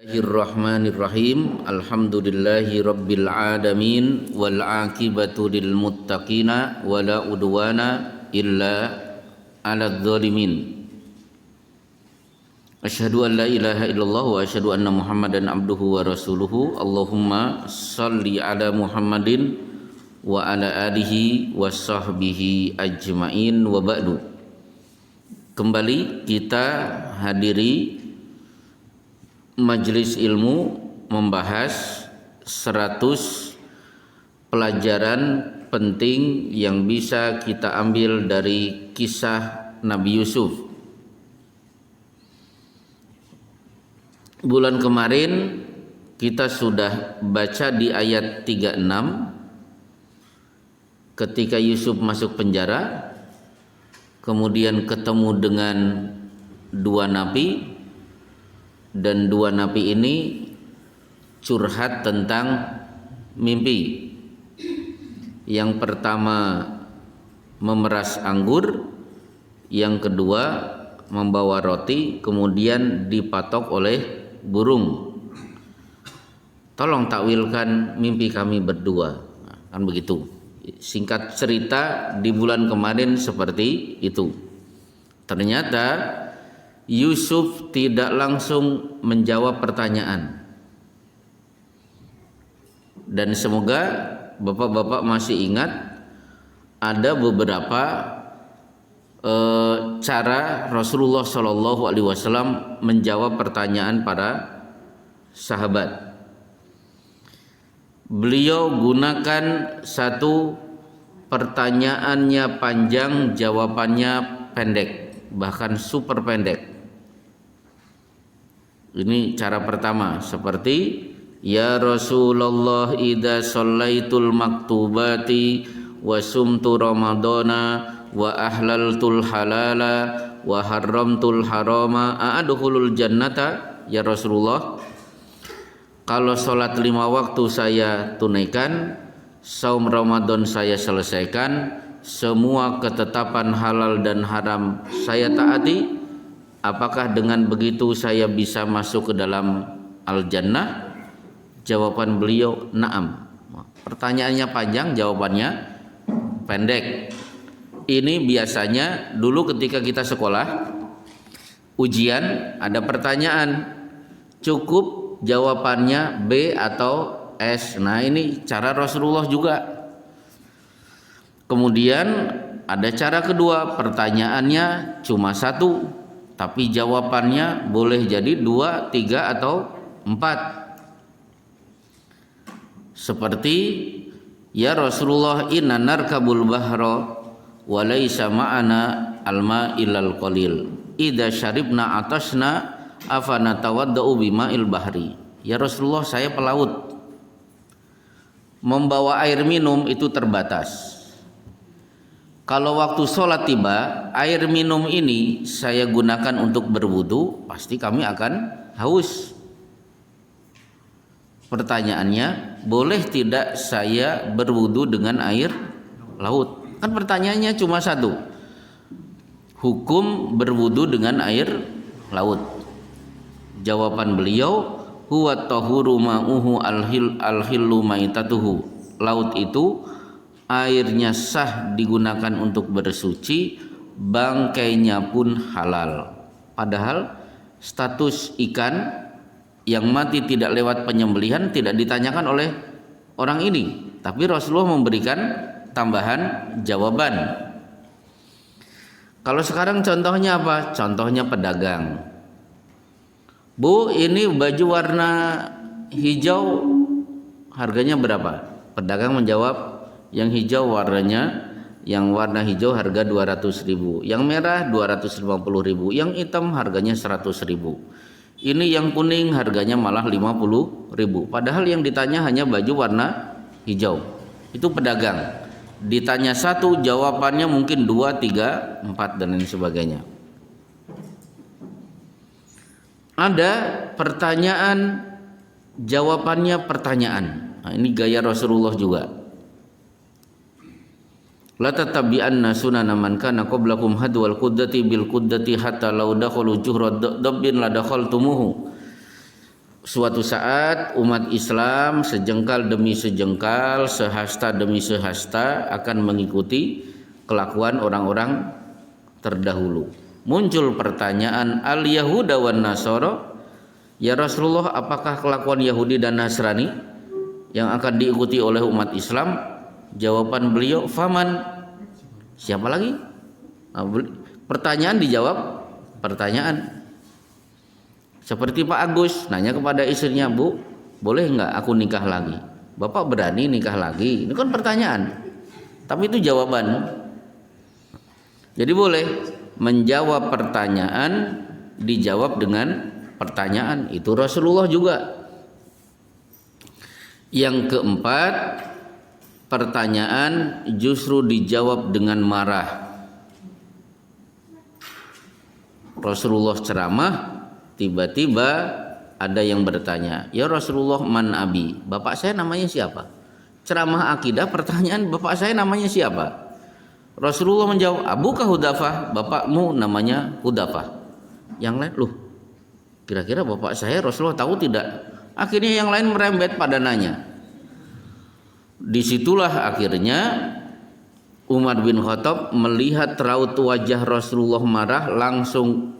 Bismillahirrahmanirrahim. Alhamdulillahi rabbil alamin wal aqibatu lil muttaqina wala udwana illa 'alal zalimin. Asyhadu an la ilaha illallah wa asyhadu anna Muhammadan abduhu wa rasuluhu. Allahumma shalli ala Muhammadin wa ala alihi wa sahbihi ajmain wa ba'du. Kembali kita hadiri Majelis ilmu membahas 100 pelajaran penting yang bisa kita ambil dari kisah Nabi Yusuf. Bulan kemarin kita sudah baca di ayat 36 ketika Yusuf masuk penjara, kemudian ketemu dengan dua nabi. Dan dua nabi ini curhat tentang mimpi. Yang pertama memeras anggur, yang kedua membawa roti, kemudian dipatok oleh burung. Tolong takwilkan mimpi kami berdua. Nah, kan begitu. Singkat cerita di bulan kemarin seperti itu. Ternyata Yusuf tidak langsung menjawab pertanyaan. Dan semoga bapak-bapak masih ingat ada beberapa cara Rasulullah SAW menjawab pertanyaan para sahabat. Beliau gunakan satu pertanyaannya panjang, jawabannya pendek, bahkan super pendek. Ini cara pertama, seperti ya Rasulullah idza shallaitul maktubati wa sumtu ramadana wa ahlaltul halala wa haramtul harama a'adkhulul jannata. Ya Rasulullah, kalau sholat 5 waktu saya tunaikan, saum Ramadan saya selesaikan, semua ketetapan halal dan haram saya taati, apakah dengan begitu saya bisa masuk ke dalam al-jannah? Jawaban beliau, na'am. Pertanyaannya panjang, jawabannya pendek. Ini biasanya dulu ketika kita sekolah ujian ada pertanyaan, cukup jawabannya B atau S. Nah, ini cara Rasulullah juga. Kemudian ada cara kedua, pertanyaannya cuma satu, tapi jawabannya boleh jadi 2, 3 atau 4. Seperti ya Rasulullah inna narkabul bahra wa laisa ma'ana alma illal qalil idza syaribna atasna afana tawaddau bima'il bahri. Ya Rasulullah, saya pelaut, membawa air minum itu terbatas. Kalau waktu sholat tiba, air minum ini saya gunakan untuk berwudu, pasti kami akan haus. Pertanyaannya, boleh tidak saya berwudu dengan air laut? Kan pertanyaannya cuma satu, hukum berwudu dengan air laut. Jawaban beliau, huwa tahuru ma'uhu al-hillu maitatuhu. Laut itu airnya sah digunakan untuk bersuci, bangkainya pun halal. Padahal status ikan yang mati tidak lewat penyembelihan tidak ditanyakan oleh orang ini, tapi Rasulullah memberikan tambahan jawaban. Kalau sekarang contohnya apa? Contohnya pedagang. Bu, ini baju warna hijau harganya berapa? Pedagang menjawab, yang hijau warnanya, yang warna hijau harga 200.000, yang merah 250.000, yang hitam harganya 100.000. Ini yang kuning harganya malah 50.000. Padahal yang ditanya hanya baju warna hijau. Itu pedagang. Ditanya satu, jawabannya mungkin 2, 3, 4 dan lain sebagainya. Ada pertanyaan, jawabannya pertanyaan. Nah, ini gaya Rasulullah juga. La tatabi'anna sunana man kana qablakum hadwal quddati bil quddati hatta law dakhalu juhra dabbin la dakhaltumuhu. suatu saat umat Islam sejengkal demi sejengkal, sehasta demi sehasta akan mengikuti kelakuan orang-orang terdahulu. Muncul pertanyaan, al Yahuda wan Nasara, ya Rasulullah, apakah kelakuan Yahudi dan Nasrani yang akan diikuti oleh umat Islam? Jawaban beliau, faman, siapa lagi? Pertanyaan dijawab pertanyaan. Seperti Pak Agus nanya kepada istrinya, Bu, boleh nggak aku nikah lagi? Bapak berani nikah lagi? Ini kan pertanyaan, tapi itu jawaban. Jadi boleh menjawab pertanyaan, dijawab dengan pertanyaan. Itu Rasulullah juga. Yang keempat, pertanyaan justru dijawab dengan marah. Rasulullah ceramah, tiba-tiba ada yang bertanya, ya Rasulullah, man abi, bapak saya namanya siapa? Ceramah akidah, pertanyaan, bapak saya namanya siapa? Rasulullah menjawab, abuka Hudafah, bapakmu namanya Hudafah. Yang lain, loh, kira-kira bapak saya Rasulullah tahu tidak? Akhirnya yang lain merembet pada nanya. Disitulah akhirnya Umar bin Khattab melihat raut wajah Rasulullah marah, langsung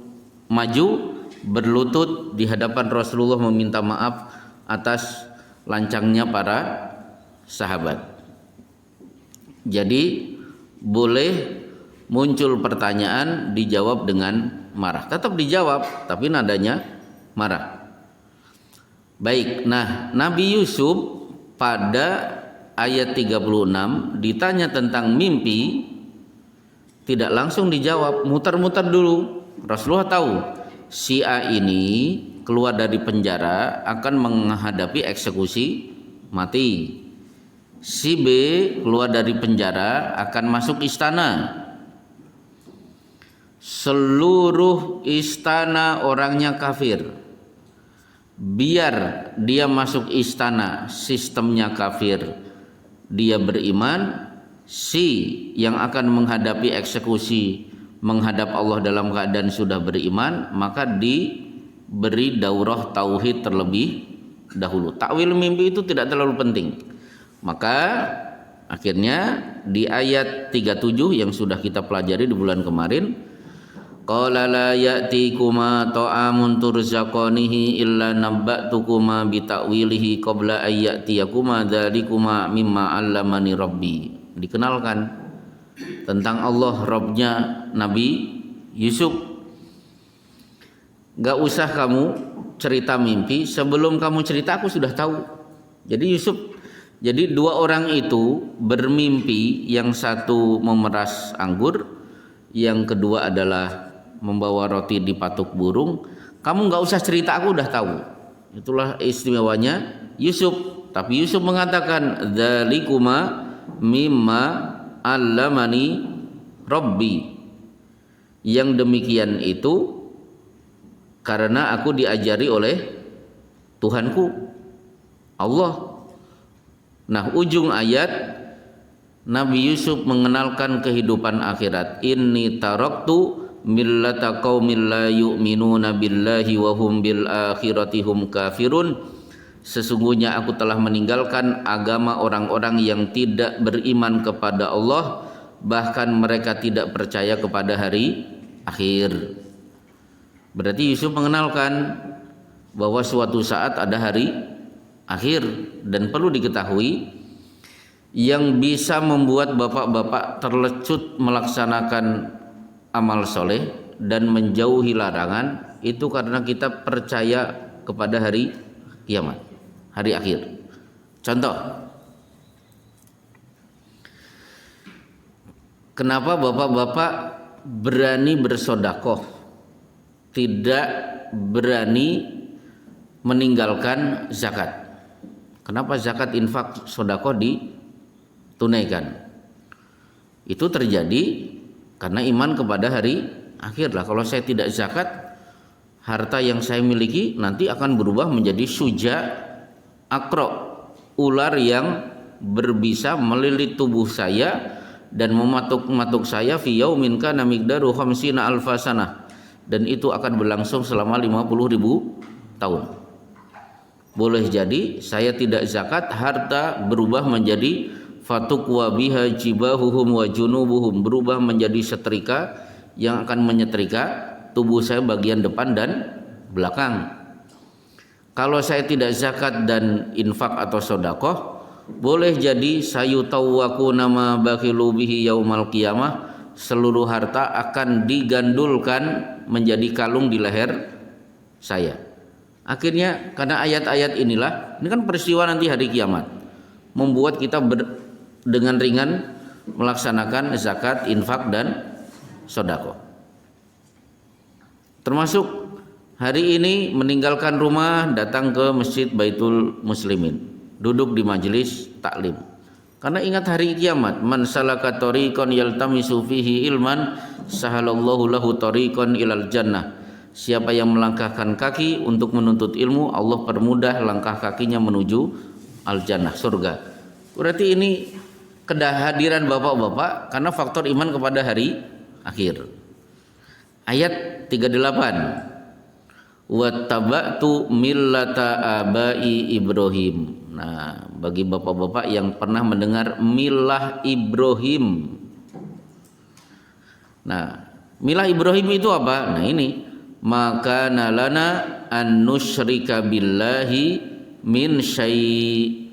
maju berlutut di hadapan Rasulullah meminta maaf atas lancangnya para sahabat. Jadi boleh muncul pertanyaan dijawab dengan marah, tetap dijawab tapi nadanya marah. Baik, nah Nabi Yusuf pada ayat 36 ditanya tentang mimpi, tidak langsung dijawab, muter-muter dulu. Rasulullah tahu si A ini keluar dari penjara akan menghadapi eksekusi mati. Si B keluar dari penjara akan masuk istana. Seluruh istana orangnya kafir. Biar dia masuk istana, sistemnya kafir, dia beriman. Si yang akan menghadapi eksekusi, menghadap Allah dalam keadaan sudah beriman, maka diberi daurah tauhid terlebih dahulu. Takwil mimpi itu tidak terlalu penting. Maka akhirnya di ayat 37 yang sudah kita pelajari di bulan kemarin, qala la ya'tikuma ta'amun turzaqanihi illa nabba'tukuma bita'wilihi qabla ayyatiyakuma dzalikuma mimma 'allamani rabbi. Dikenalkan tentang Allah Rabbnya Nabi Yusuf. Gak usah kamu cerita mimpi, sebelum kamu cerita aku sudah tahu. Jadi dua orang itu bermimpi, yang satu memeras anggur, yang kedua adalah membawa roti di patuk burung. Kamu gak usah cerita, aku udah tahu. Itulah istimewanya Yusuf. Tapi Yusuf mengatakan, dzalikuma mimma 'allamani rabbi. Yang demikian itu karena aku diajari oleh Tuhanku Allah. Nah, ujung ayat Nabi Yusuf mengenalkan kehidupan akhirat. Inni taraktu millata qaumin la yu'minuna billahi wa hum bil akhirati hum kafirun. Sesungguhnya aku telah meninggalkan agama orang-orang yang tidak beriman kepada Allah, bahkan mereka tidak percaya kepada hari akhir. Berarti Yusuf mengenalkan bahwa suatu saat ada hari akhir, dan perlu diketahui yang bisa membuat bapak-bapak terlecut melaksanakan amal soleh dan menjauhi larangan itu karena kita percaya kepada hari kiamat, hari akhir. Contoh, kenapa bapak-bapak berani bersodakoh, tidak berani meninggalkan zakat? Kenapa zakat, infak, sodakoh ditunaikan? Itu terjadi karena iman kepada hari akhir lah. Kalau saya tidak zakat, harta yang saya miliki nanti akan berubah menjadi suja akro, ular yang berbisa melilit tubuh saya dan mematuk-matuk saya fi yaumin kana miqdaru khamsina alfa sanah, dan itu akan berlangsung selama 50.000 tahun. Boleh jadi saya tidak zakat, harta berubah menjadi fatukwa biha jibahuhum wa junubuhum, berubah menjadi setrika yang akan menyetrika tubuh saya bagian depan dan belakang. Kalau saya tidak zakat dan infak atau sodakoh, boleh jadi sayutawwaku nama bakhilu bihi yaumal qiyamah, seluruh harta akan digandulkan menjadi kalung di leher saya. Akhirnya karena ayat-ayat inilah, ini kan peristiwa nanti hari kiamat, membuat kita dengan ringan melaksanakan zakat, infak dan sedekah. Termasuk hari ini meninggalkan rumah, datang ke Masjid Baitul Muslimin, duduk di majelis taklim. Karena ingat hari kiamat, man salaka tariqan yaltamisu fihi ilman sahalallahu lahu tariqan ilal jannah. Siapa yang melangkahkan kaki untuk menuntut ilmu, Allah permudah langkah kakinya menuju al-jannah, surga. Berarti ini kehadiran bapak-bapak karena faktor iman kepada hari akhir. Ayat 38. Wattaba'tu millata abai Ibrahim. Nah, bagi bapak-bapak yang pernah mendengar milah Ibrahim. Nah, milah Ibrahim itu apa? Nah, ini maka nalana an nusyrika billahi min syai',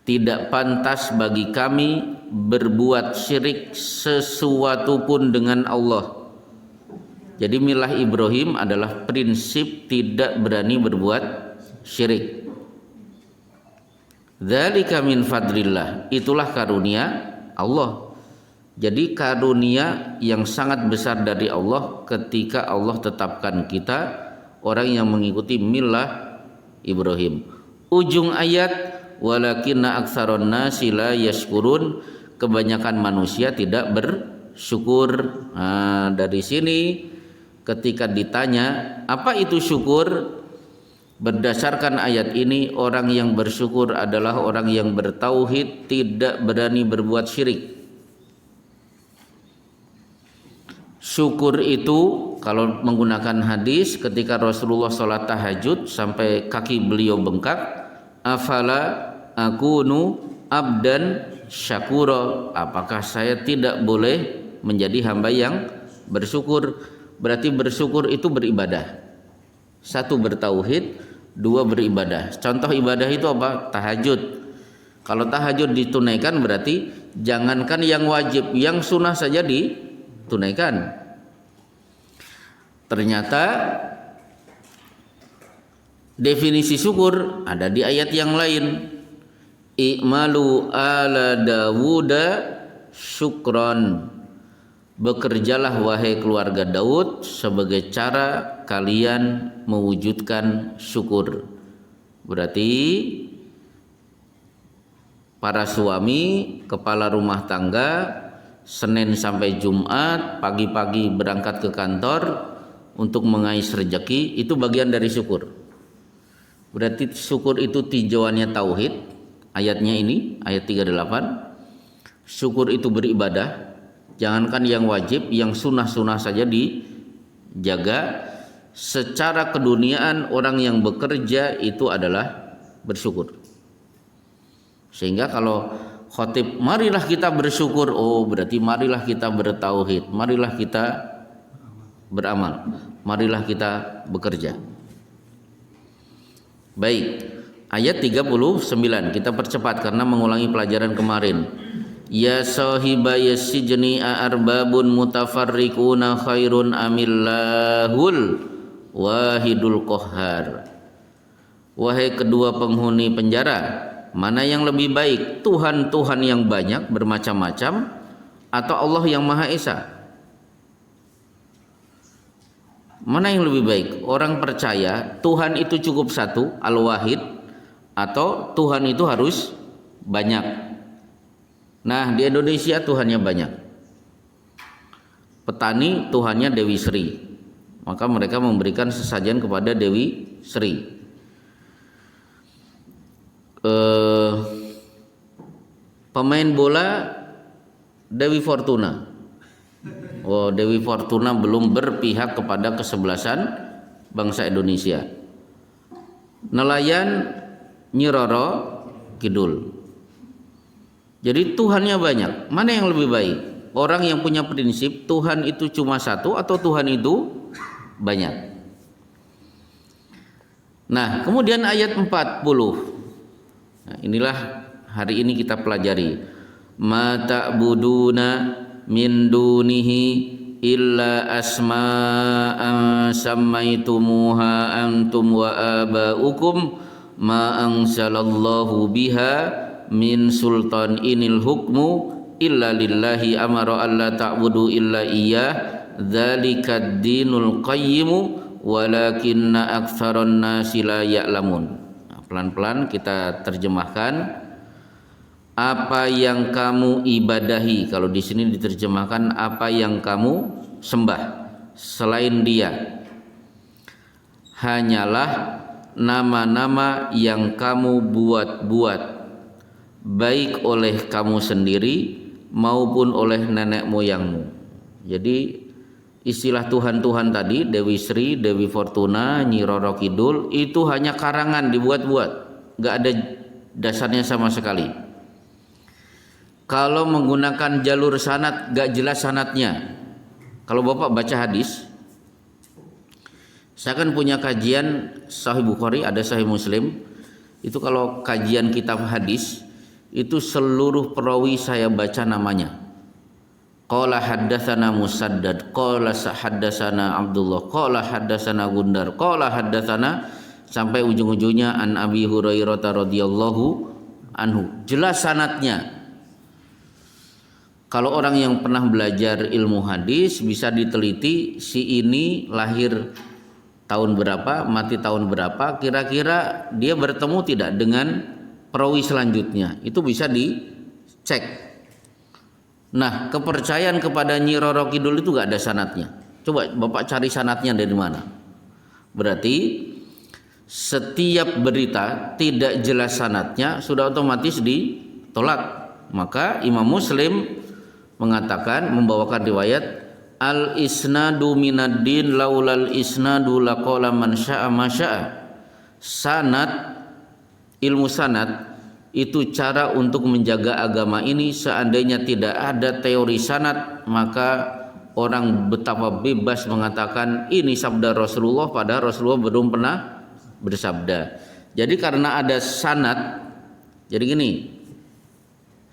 tidak pantas bagi kami berbuat syirik sesuatu pun dengan Allah. Jadi milah Ibrahim adalah prinsip tidak berani berbuat syirik. Dzalika min fadlillah, itulah karunia Allah. Jadi karunia yang sangat besar dari Allah ketika Allah tetapkan kita orang yang mengikuti milah Ibrahim. Ujung ayat walakinna aktsaron nasi la yashkurun, kebanyakan manusia tidak bersyukur. Nah, dari sini ketika ditanya apa itu syukur, berdasarkan ayat ini orang yang bersyukur adalah orang yang bertauhid, tidak berani berbuat syirik. Syukur itu kalau menggunakan hadis ketika Rasulullah sholat tahajud sampai kaki beliau bengkak, afala akunu abdan syakura, apakah saya tidak boleh menjadi hamba yang bersyukur? Berarti bersyukur itu beribadah. Satu bertauhid, dua beribadah. Contoh ibadah itu apa? Tahajud. Kalau tahajud ditunaikan berarti jangankan yang wajib, yang sunnah saja ditunaikan. Ternyata definisi syukur ada di ayat yang lain. I'malu ala Dawuda syukron, bekerjalah wahai keluarga Daud sebagai cara kalian mewujudkan syukur. Berarti para suami, kepala rumah tangga, Senin sampai Jumat pagi-pagi berangkat ke kantor untuk mengais rezeki, itu bagian dari syukur. Berarti syukur itu tinjauannya tauhid. Ayatnya ini ayat 38. Syukur itu beribadah. Jangankan yang wajib, yang sunnah-sunnah saja dijaga. Secara keduniaan orang yang bekerja itu adalah bersyukur. Sehingga kalau khotib marilah kita bersyukur, oh berarti marilah kita bertauhid, marilah kita beramal, marilah kita bekerja. Baik, ayat 39 kita percepat karena mengulangi pelajaran kemarin. Ya sahibaya sijni arbabun mutafarriquna khairun amillahul wahidul qahhar. Wahai kedua penghuni penjara, mana yang lebih baik, Tuhan-Tuhan yang banyak bermacam-macam atau Allah yang Maha Esa? Mana yang lebih baik? Orang percaya Tuhan itu cukup satu, Al-Wahid, atau Tuhan itu harus banyak. Nah, di Indonesia Tuhannya banyak. Petani Tuhannya Dewi Sri, maka mereka memberikan sesajen kepada Dewi Sri. Pemain bola Dewi Fortuna. Oh, Dewi Fortuna belum berpihak kepada kesebelasan bangsa Indonesia. Nelayan Nyi Roro Kidul. Jadi Tuhannya banyak. Mana yang lebih baik? Orang yang punya prinsip Tuhan itu cuma satu atau Tuhan itu banyak. Nah, kemudian ayat 40. Nah, inilah hari ini kita pelajari. Ma ta'buduna min dunihi illa asma'an sammaitumuha antum wa aba'ukum ma anzalallahu biha min sultan inil hukmu illa lillahi amara alla ta'budu illa iyyah dzalikad dinul qayyimu walakinna aktsaron nasi la ya'lamun. Nah, pelan-pelan kita terjemahkan. Apa yang kamu ibadahi, kalau di sini diterjemahkan apa yang kamu sembah selain Dia, hanyalah nama-nama yang kamu buat-buat, baik oleh kamu sendiri maupun oleh nenek moyangmu. Jadi istilah Tuhan-Tuhan tadi, Dewi Sri, Dewi Fortuna, Nyi Roro Kidul, itu hanya karangan dibuat-buat, nggak ada dasarnya sama sekali. Kalau menggunakan jalur sanad gak jelas sanadnya. Kalau Bapak baca hadis, saya kan punya kajian Sahih Bukhari, ada Sahih Muslim. Itu kalau kajian kitab hadis, itu seluruh perawi saya baca namanya. Qala haddatsana Musaddad, qala haddatsana Abdullah, qala haddatsana Gundar, qala haddatsana, sampai ujung-ujungnya an Abi Hurairah radhiyallahu anhu. Jelas sanadnya. Kalau orang yang pernah belajar ilmu hadis bisa diteliti, si ini lahir tahun berapa, mati tahun berapa, kira-kira dia bertemu tidak dengan perawi selanjutnya. Itu bisa dicek. Nah, kepercayaan kepada Nyi Roro Kidul itu gak ada sanadnya. Coba Bapak cari sanadnya dari mana. Berarti setiap berita tidak jelas sanadnya sudah otomatis ditolak. Maka Imam Muslim mengatakan, membawakan riwayat al isnadu minad din laulal isnadu laqala man syaa ma syaa. Sanad, ilmu sanad itu cara untuk menjaga agama ini. Seandainya tidak ada teori sanad, maka orang betapa bebas mengatakan ini sabda Rasulullah padahal Rasulullah belum pernah bersabda. Jadi karena ada sanad, jadi gini,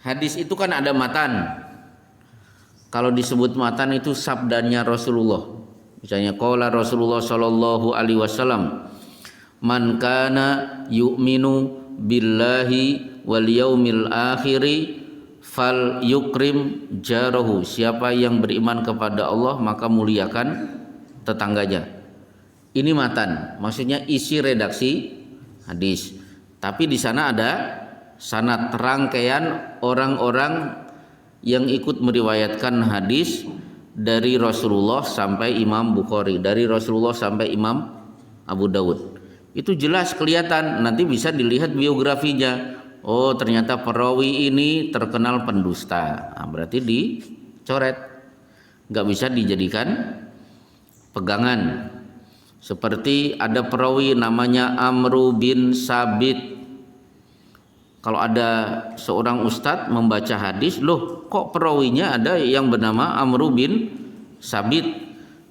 hadis itu kan ada matan. Kalau disebut matan itu sabdanya Rasulullah. Misalnya qala Rasulullah sallallahu alaihi wasallam, man kana yu'minu billahi wal yaumil akhiri fal yukrim jarahu. Siapa yang beriman kepada Allah maka muliakan tetangganya. Ini matan, maksudnya isi redaksi hadis. Tapi di sana ada sanad, rangkaian orang-orang yang ikut meriwayatkan hadis dari Rasulullah sampai Imam Bukhari, dari Rasulullah sampai Imam Abu Dawud. Itu jelas kelihatan, nanti bisa dilihat biografinya. Oh, ternyata perawi ini terkenal pendusta. Nah, berarti dicoret, nggak bisa dijadikan pegangan. Seperti ada perawi namanya Amru bin Sabit. Kalau ada seorang ustadz membaca hadis, loh kok perawinya ada yang bernama Amru bin Sabit,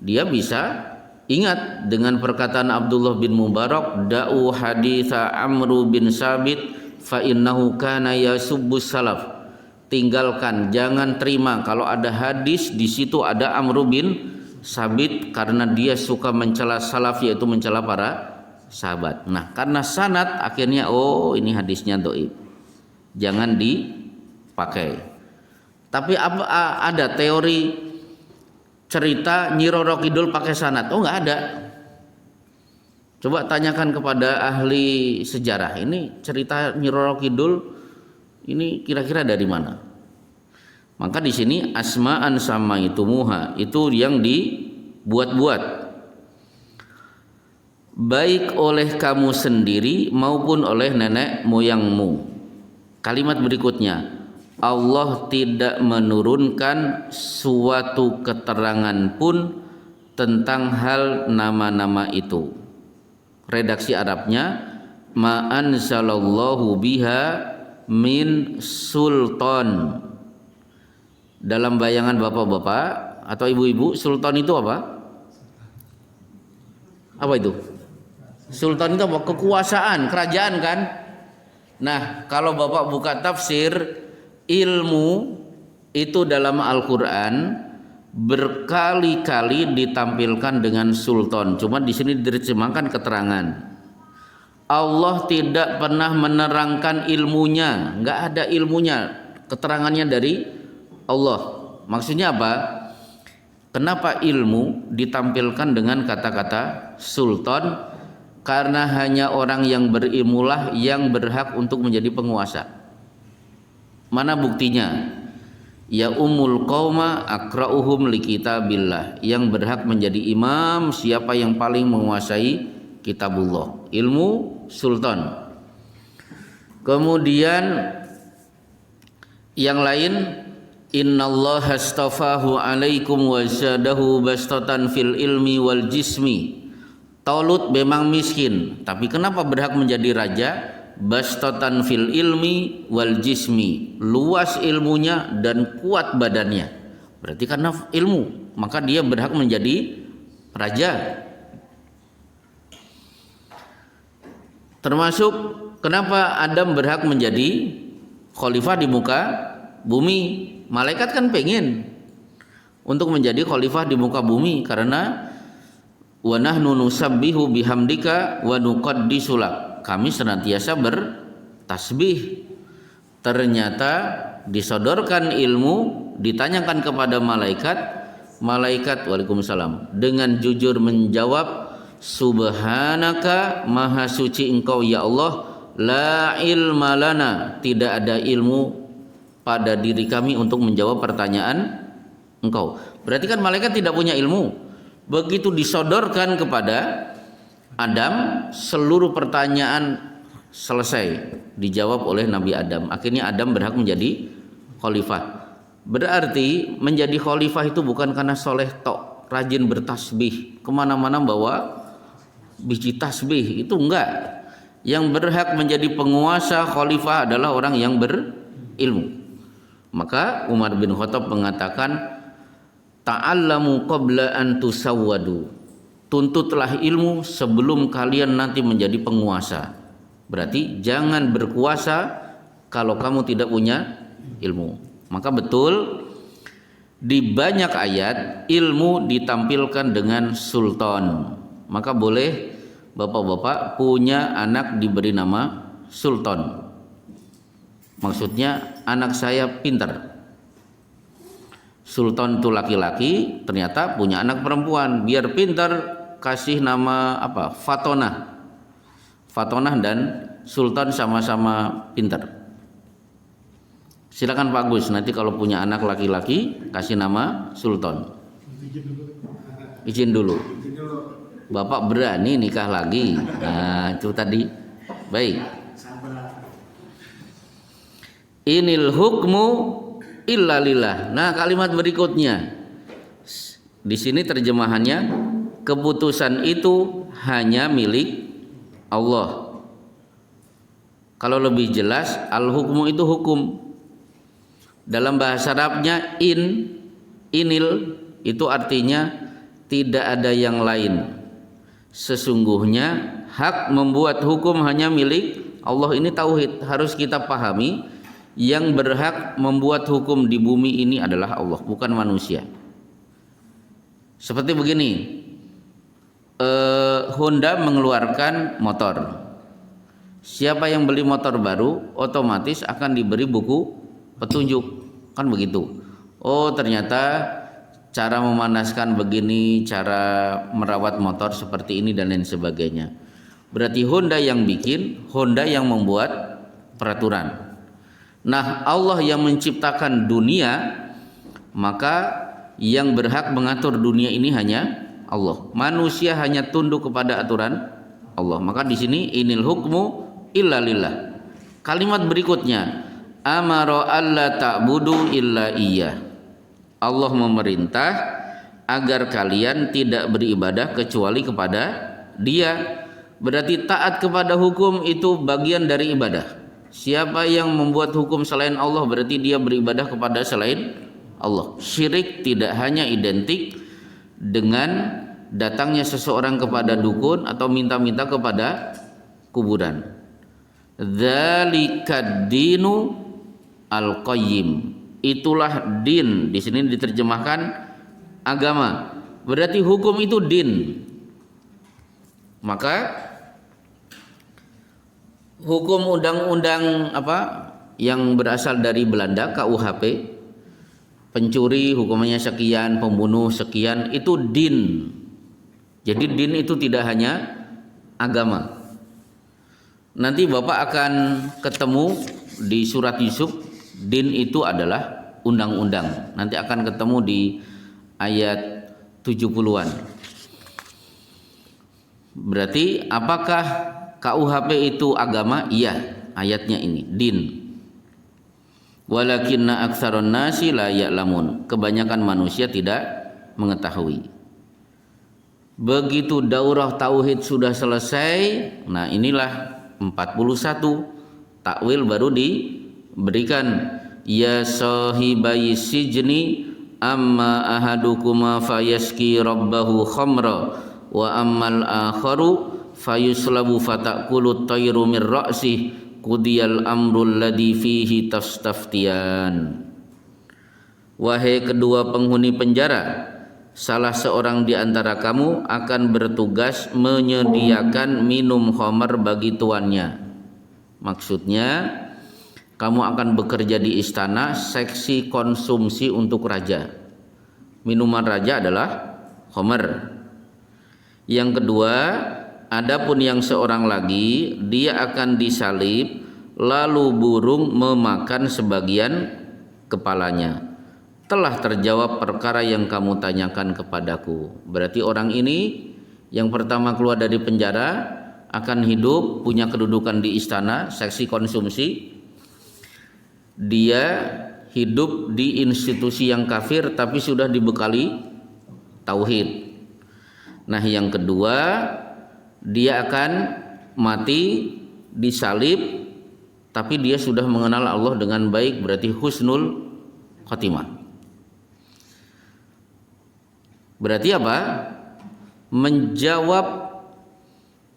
dia bisa ingat dengan perkataan Abdullah bin Mubarak, da'u haditha Amru bin Sabit fa innahu kana yasubbus salaf. Tinggalkan, jangan terima kalau ada hadis di situ ada Amru bin Sabit, karena dia suka mencela salaf, yaitu mencela para sahabat. Nah, karena sanad akhirnya oh ini hadisnya dhaif, jangan dipakai. Tapi ada teori cerita Nyi Roro Kidul pakai sanad? Oh, nggak ada. Coba tanyakan kepada ahli sejarah, ini cerita Nyi Roro Kidul ini kira-kira dari mana? Maka di sini asma'an samaitumuha itu yang dibuat-buat, baik oleh kamu sendiri maupun oleh nenek moyangmu. Kalimat berikutnya, Allah tidak menurunkan suatu keterangan pun tentang hal nama-nama itu. Redaksi Arabnya, ma anzalallahu biha min sultan. Dalam bayangan bapak-bapak atau ibu-ibu, sultan itu apa? Apa itu? Sultan itu apa? Kekuasaan, kerajaan kan? Nah, kalau bapak buka tafsir, ilmu itu dalam Al-Quran berkali-kali ditampilkan dengan sultan. Cuma di sini diterjemahkan keterangan. Allah tidak pernah menerangkan ilmunya, nggak ada ilmunya, keterangannya dari Allah. Maksudnya apa? Kenapa ilmu ditampilkan dengan kata-kata sultan? Karena hanya orang yang berilmulah yang berhak untuk menjadi penguasa. Mana buktinya? Ya umul qauma akra'uhum li kitabillah. Yang berhak menjadi imam siapa yang paling menguasai kitabullah. Ilmu sultan. Kemudian yang lain, innallaha astafahu alaikum wa zadahu bastatan fil ilmi wal jismi. Talut memang miskin, tapi kenapa berhak menjadi raja? Bastatan fil ilmi wal jismi, luas ilmunya dan kuat badannya. Berarti karena ilmu, maka dia berhak menjadi raja. Termasuk kenapa Adam berhak menjadi khalifah di muka bumi. Malaikat kan pengen untuk menjadi khalifah di muka bumi, karena wa nahnu nusabbihu bihamdika wa nuqaddisu lak. Kami senantiasa bertasbih. Ternyata disodorkan ilmu, ditanyakan kepada malaikat, malaikat waalaikumsalam dengan jujur menjawab, subhanaka, maha suci engkau ya Allah, la ilma lana, tidak ada ilmu pada diri kami untuk menjawab pertanyaan engkau. Berarti kan malaikat tidak punya ilmu. Begitu disodorkan kepada Adam, seluruh pertanyaan selesai dijawab oleh Nabi Adam. Akhirnya Adam berhak menjadi khalifah. Berarti menjadi khalifah itu bukan karena soleh tok, rajin bertasbih, kemana-mana bawa biji tasbih, itu enggak. Yang berhak menjadi penguasa khalifah adalah orang yang berilmu. Maka Umar bin Khattab mengatakan, ta'allamu qabla an tusawwadu. Tuntutlah ilmu sebelum kalian nanti menjadi penguasa. Berarti jangan berkuasa kalau kamu tidak punya ilmu. Maka betul di banyak ayat ilmu ditampilkan dengan sultan. Maka boleh bapak-bapak punya anak diberi nama sultan. Maksudnya anak saya pintar. Sultan itu laki-laki, ternyata punya anak perempuan. Biar pintar kasih nama apa? Fatonah. Fatonah dan sultan sama-sama pintar. Silakan Pak Gus, nanti kalau punya anak laki-laki kasih nama sultan. Izin dulu. Bapak berani nikah lagi. Nah, itu tadi. Baik. Inil hukmu illa lillah. Nah, kalimat berikutnya. Di sini terjemahannya, keputusan itu hanya milik Allah. Kalau lebih jelas, al-hukmu itu hukum. Dalam bahasa Arabnya inil itu artinya tidak ada yang lain. Sesungguhnya hak membuat hukum hanya milik Allah. Ini tauhid, harus kita pahami. Yang berhak membuat hukum di bumi ini adalah Allah, bukan manusia. Seperti begini, Honda mengeluarkan motor. Siapa yang beli motor baru otomatis akan diberi buku petunjuk, kan begitu. Oh, ternyata cara memanaskan begini, cara merawat motor seperti ini dan lain sebagainya. Berarti Honda yang bikin, Honda yang membuat peraturan. Nah, Allah yang menciptakan dunia, maka yang berhak mengatur dunia ini hanya Allah. Manusia hanya tunduk kepada aturan Allah. Maka di sini inil hukmu illa lillah. Kalimat berikutnya, amara alla ta'budu illa iyyah. Allah memerintah agar kalian tidak beribadah kecuali kepada Dia. Berarti taat kepada hukum itu bagian dari ibadah. Siapa yang membuat hukum selain Allah berarti dia beribadah kepada selain Allah. Syirik tidak hanya identik dengan datangnya seseorang kepada dukun atau minta-minta kepada kuburan. Dzalikad dinu al-qayyim. Itulah din. Di sini diterjemahkan agama. Berarti hukum itu din. Maka hukum undang-undang yang berasal dari Belanda, KUHP, pencuri hukumannya sekian, pembunuh sekian, itu din. Jadi din itu tidak hanya agama. Nanti Bapak akan ketemu di surat Yusuf, din itu adalah undang-undang. Nanti akan ketemu di ayat 70-an. Berarti apakah KUHP itu agama? Iya, ayatnya ini, din. Walakinna aktsarun nasi la ya'lamun. Kebanyakan manusia tidak mengetahui. Begitu daurah tauhid sudah selesai, nah inilah 41 takwil baru diberikan. Ya sahibai sijni amma ahadukuma fayaski rabbahu khamra wa ammal akharu fayuslabu fatakulu tayru min ra'sih qudiyal amrul ladzi fihi tastaftiyan. Wahai kedua penghuni penjara, salah seorang di antara kamu akan bertugas menyediakan minum khamar bagi tuannya. Maksudnya kamu akan bekerja di istana seksi konsumsi untuk raja. Minuman raja adalah khamar. Yang kedua, adapun yang seorang lagi, dia akan disalib, lalu burung memakan sebagian kepalanya. Telah terjawab perkara yang kamu tanyakan kepadaku. Berarti orang ini yang pertama keluar dari penjara akan hidup, punya kedudukan di istana, seksi konsumsi. Dia hidup di institusi yang kafir tapi sudah dibekali tauhid. Nah, yang kedua, dia akan mati disalib tapi dia sudah mengenal Allah dengan baik, berarti husnul khotimah. Berarti apa? Menjawab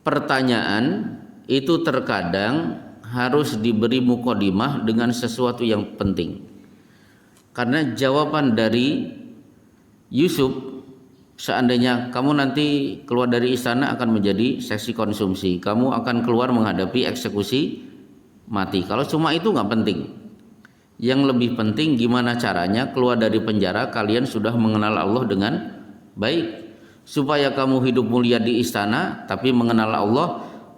pertanyaan itu terkadang harus diberi mukadimah dengan sesuatu yang penting. Karena jawaban dari Yusuf, seandainya kamu nanti keluar dari istana akan menjadi seksi konsumsi, kamu akan keluar menghadapi eksekusi mati. Kalau cuma itu nggak penting. Yang lebih penting gimana caranya keluar dari penjara kalian sudah mengenal Allah dengan baik, supaya kamu hidup mulia di istana tapi mengenal Allah.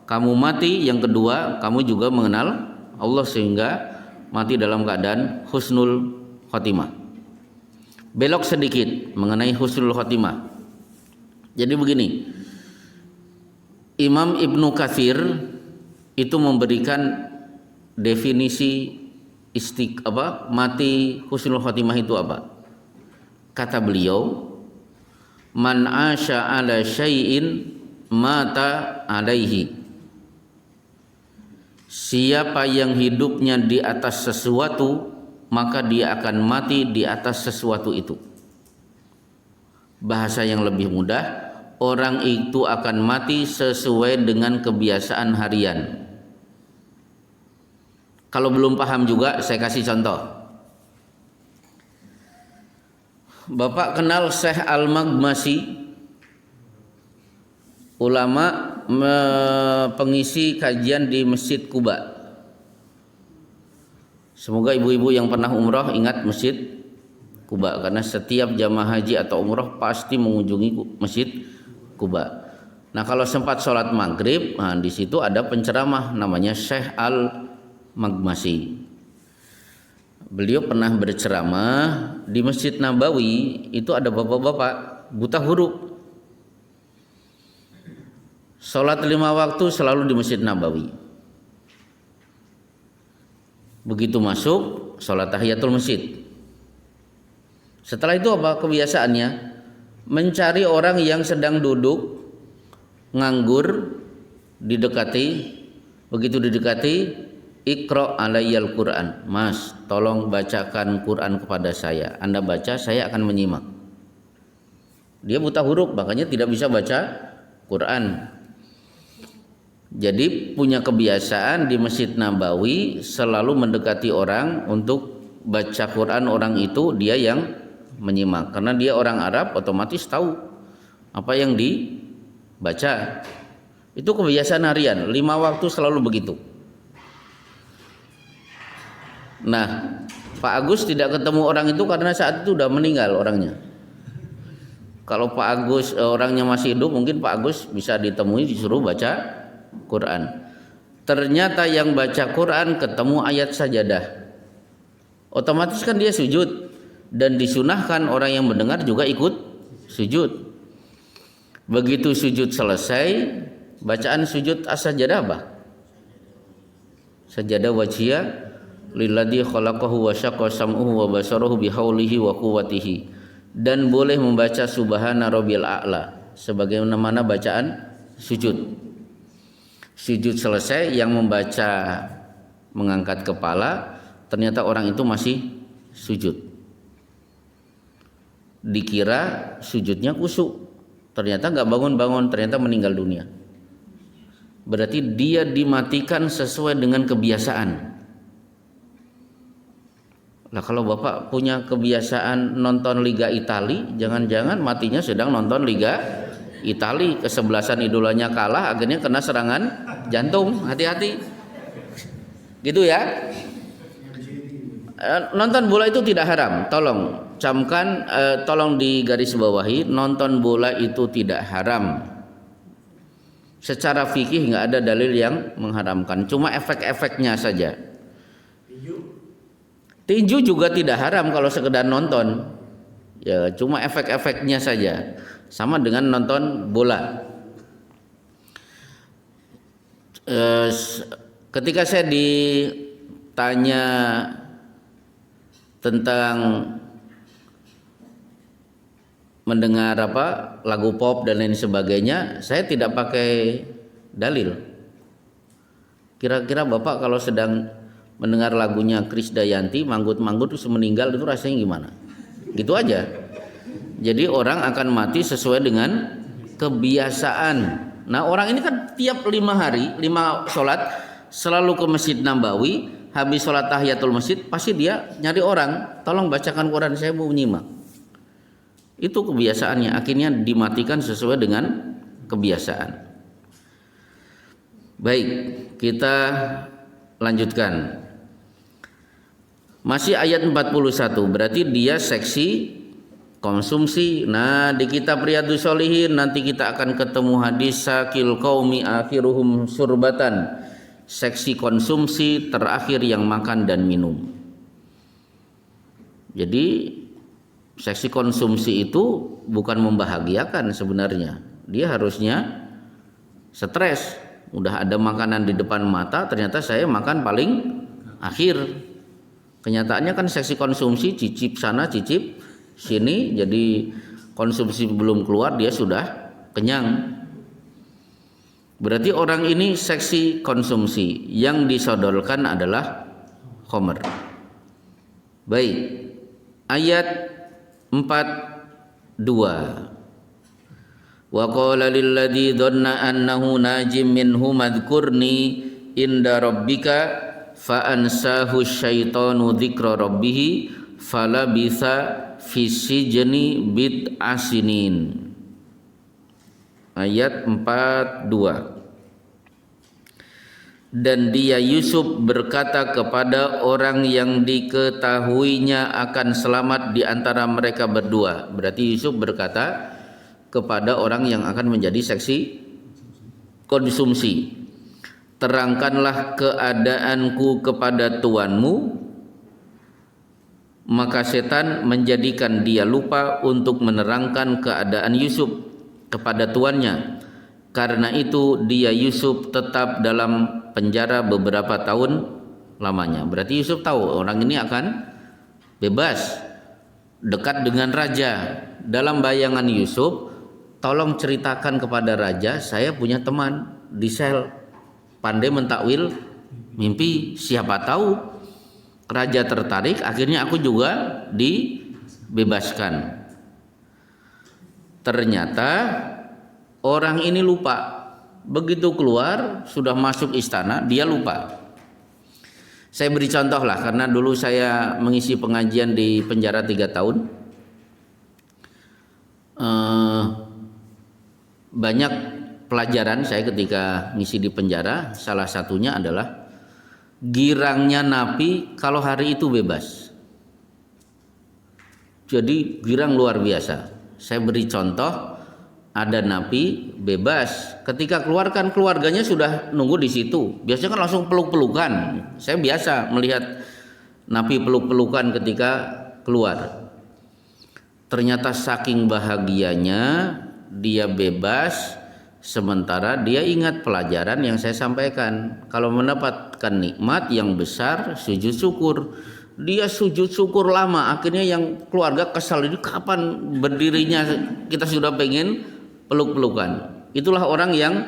Kamu mati, yang kedua kamu juga mengenal Allah sehingga mati dalam keadaan husnul khotimah. Belok sedikit mengenai husnul khotimah. Jadi begini, Imam Ibnu Katsir itu memberikan definisi mati husnul khotimah itu apa? Kata beliau, man asya ala syai'in mata alaihi. Siapa yang hidupnya di atas sesuatu, maka dia akan mati di atas sesuatu itu. Bahasa yang lebih mudah, orang itu akan mati sesuai dengan kebiasaan harian. Kalau belum paham juga saya kasih contoh. Bapak kenal Syekh Al-Maghmasi, ulama pengisi kajian di Masjid Quba. Semoga ibu-ibu yang pernah umrah ingat Masjid Quba, karena setiap jamaah haji atau umrah pasti mengunjungi Masjid Quba. Nah, kalau sempat sholat maghrib, nah, di situ ada penceramah namanya Syekh Al-Maghmasi. Beliau pernah berceramah di Masjid Nabawi, itu ada bapak-bapak buta huruf. Sholat 5 waktu selalu di Masjid Nabawi. Begitu masuk, sholat tahiyatul masjid. Setelah itu apa kebiasaannya? Mencari orang yang sedang duduk nganggur didekati, begitu didekati, Iqra alayyal Quran. Mas, tolong bacakan Quran kepada saya. Anda baca, saya akan menyimak. Dia buta huruf, makanya tidak bisa baca Quran. Jadi punya kebiasaan di Masjid Nabawi selalu mendekati orang untuk baca Quran orang itu, dia yang menyimak. Karena dia orang Arab, otomatis tahu apa yang dibaca. Itu kebiasaan harian, 5 waktu selalu begitu. Nah, Pak Agus tidak ketemu orang itu karena saat itu udah meninggal orangnya. Kalau Pak Agus orangnya masih hidup, mungkin Pak Agus bisa ditemui, disuruh baca Quran. Ternyata yang baca Quran ketemu ayat sajadah, otomatis kan dia sujud, dan disunahkan orang yang mendengar juga ikut sujud. Begitu sujud selesai, bacaan sujud as-sajadah apa? Sajadah wajhiyah lilladzi khalaqahu wa syaqqa sam'uhu wa basarahu bihaulihi wa quwwatihi, dan boleh membaca subhana rabbil a'la sebagaimana bacaan sujud. Sujud selesai, yang membaca mengangkat kepala, ternyata orang itu masih sujud. Dikira sujudnya khusyuk, ternyata nggak bangun-bangun, ternyata meninggal dunia. Berarti dia dimatikan sesuai dengan kebiasaan. Nah, kalau Bapak punya kebiasaan nonton Liga Italia, jangan-jangan matinya sedang nonton Liga Italia, kesebelasan idolanya kalah, akhirnya kena serangan jantung. Hati-hati. Gitu ya. Nonton bola itu tidak haram. Tolong camkan, tolong digarisbawahi, nonton bola itu tidak haram. Secara fikih nggak ada dalil yang mengharamkan, cuma efek-efeknya saja. Tinju juga tidak haram kalau sekedar nonton, ya cuma efek-efeknya saja, sama dengan nonton bola. Ketika saya ditanya tentang mendengar lagu pop dan lain sebagainya, saya tidak pakai dalil. Kira-kira Bapak kalau sedang mendengar lagunya Krisdayanti manggut-manggut terus meninggal, itu rasanya gimana? Gitu aja. Jadi orang akan mati sesuai dengan kebiasaan. Nah, orang ini kan tiap 5 hari 5 sholat selalu ke Masjid Nabawi, habis sholat tahiyatul masjid pasti dia nyari orang, tolong bacakan Quran, saya mau menyimak. Itu kebiasaannya, akhirnya dimatikan sesuai dengan kebiasaan. Baik, kita lanjutkan. Masih ayat 41, berarti dia seksi konsumsi. Nah, di kitab Riyadhus Shalihin nanti kita akan ketemu hadis sakil qaumi akhiruhum surbatan, seksi konsumsi terakhir yang makan dan minum. Jadi seksi konsumsi itu bukan membahagiakan sebenarnya. Dia harusnya stres. Udah ada makanan di depan mata, ternyata saya makan paling akhir. Kenyataannya kan seksi konsumsi, cicip sana, cicip sini, jadi konsumsi belum keluar dia sudah kenyang. Berarti orang ini seksi konsumsi, yang disodorkan adalah khamr. Baik, ayat 42. Wa qala lilladzi dhanna annahu najim minhu madhkurni inda rabbika fa ansahu syaitanu dzikra rabbih falabitha fis sijni bid'a sinin. Ayat 42. Dan dia Yusuf berkata kepada orang yang diketahuinya akan selamat di antara mereka berdua. Berarti Yusuf berkata kepada orang yang akan menjadi seksi konsumsi, terangkanlah keadaanku kepada tuanmu. Maka setan menjadikan dia lupa untuk menerangkan keadaan Yusuf kepada tuannya. Karena itu dia Yusuf tetap dalam penjara beberapa tahun lamanya. Berarti Yusuf tahu orang ini akan bebas, dekat dengan raja. Dalam bayangan Yusuf, tolong ceritakan kepada raja, saya punya teman di sel, pandai mentakwil mimpi. Siapa tahu raja tertarik, akhirnya aku juga dibebaskan. Ternyata orang ini lupa. Begitu keluar, sudah masuk istana, dia lupa. Saya beri contoh lah, karena dulu saya mengisi pengajian di penjara 3 tahun. Banyak pelajaran saya ketika ngisi di penjara. Salah satunya adalah girangnya napi kalau hari itu bebas. Jadi girang luar biasa. Saya beri contoh. Ada napi bebas, ketika keluarkan keluarganya sudah nunggu di situ. Biasanya kan langsung peluk-pelukan. Saya biasa melihat napi peluk-pelukan ketika keluar. Ternyata saking bahagianya dia bebas, sementara dia ingat pelajaran yang saya sampaikan. Kalau mendapatkan nikmat yang besar, sujud syukur. Dia sujud syukur lama, akhirnya yang keluarga kesal, ini kapan berdirinya, kita sudah pengen peluk-pelukan. Itulah orang yang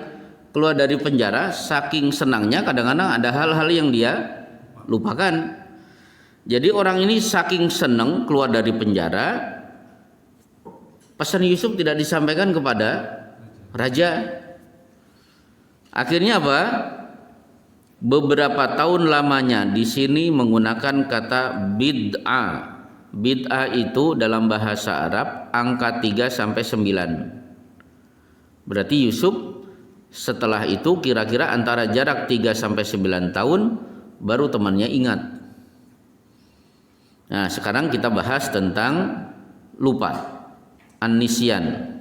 keluar dari penjara saking senangnya, kadang-kadang ada hal-hal yang dia lupakan. Jadi orang ini saking senang keluar dari penjara, pesan Yusuf tidak disampaikan kepada raja. Akhirnya apa? Beberapa tahun lamanya di sini menggunakan kata bid'ah. Bid'ah itu dalam bahasa Arab angka 3 sampai 9. Berarti Yusuf setelah itu kira-kira antara jarak 3 sampai 9 tahun baru temannya ingat. Nah, sekarang kita bahas tentang lupa, an-nisyan.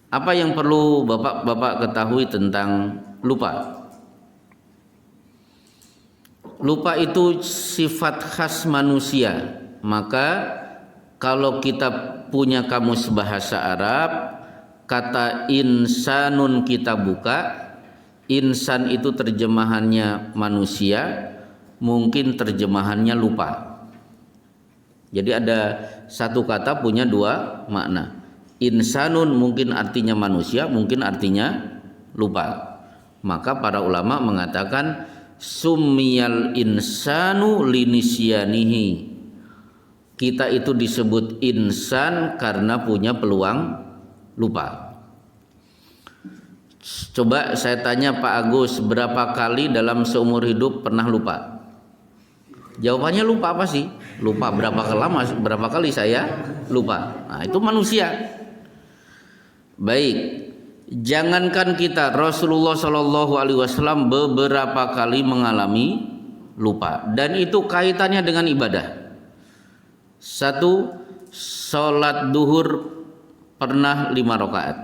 Apa yang perlu Bapak-bapak ketahui tentang lupa? Lupa itu sifat khas manusia. Maka kalau kita punya kamus bahasa Arab, kata insanun kita buka. Insan itu terjemahannya manusia, mungkin terjemahannya lupa. Jadi ada satu kata punya 2 makna. Insanun mungkin artinya manusia, mungkin artinya lupa. Maka para ulama mengatakan summiyal insanu linisyanihi. Kita itu disebut insan karena punya peluang lupa. Coba saya tanya Pak Agus, berapa kali dalam seumur hidup pernah lupa? Jawabannya lupa apa sih? Lupa berapa kali saya lupa. Nah, itu manusia. Baik, jangankan kita, Rasulullah Shallallahu Alaihi Wasallam beberapa kali mengalami lupa, dan itu kaitannya dengan ibadah. 1, sholat duhur pernah 5 rakaat.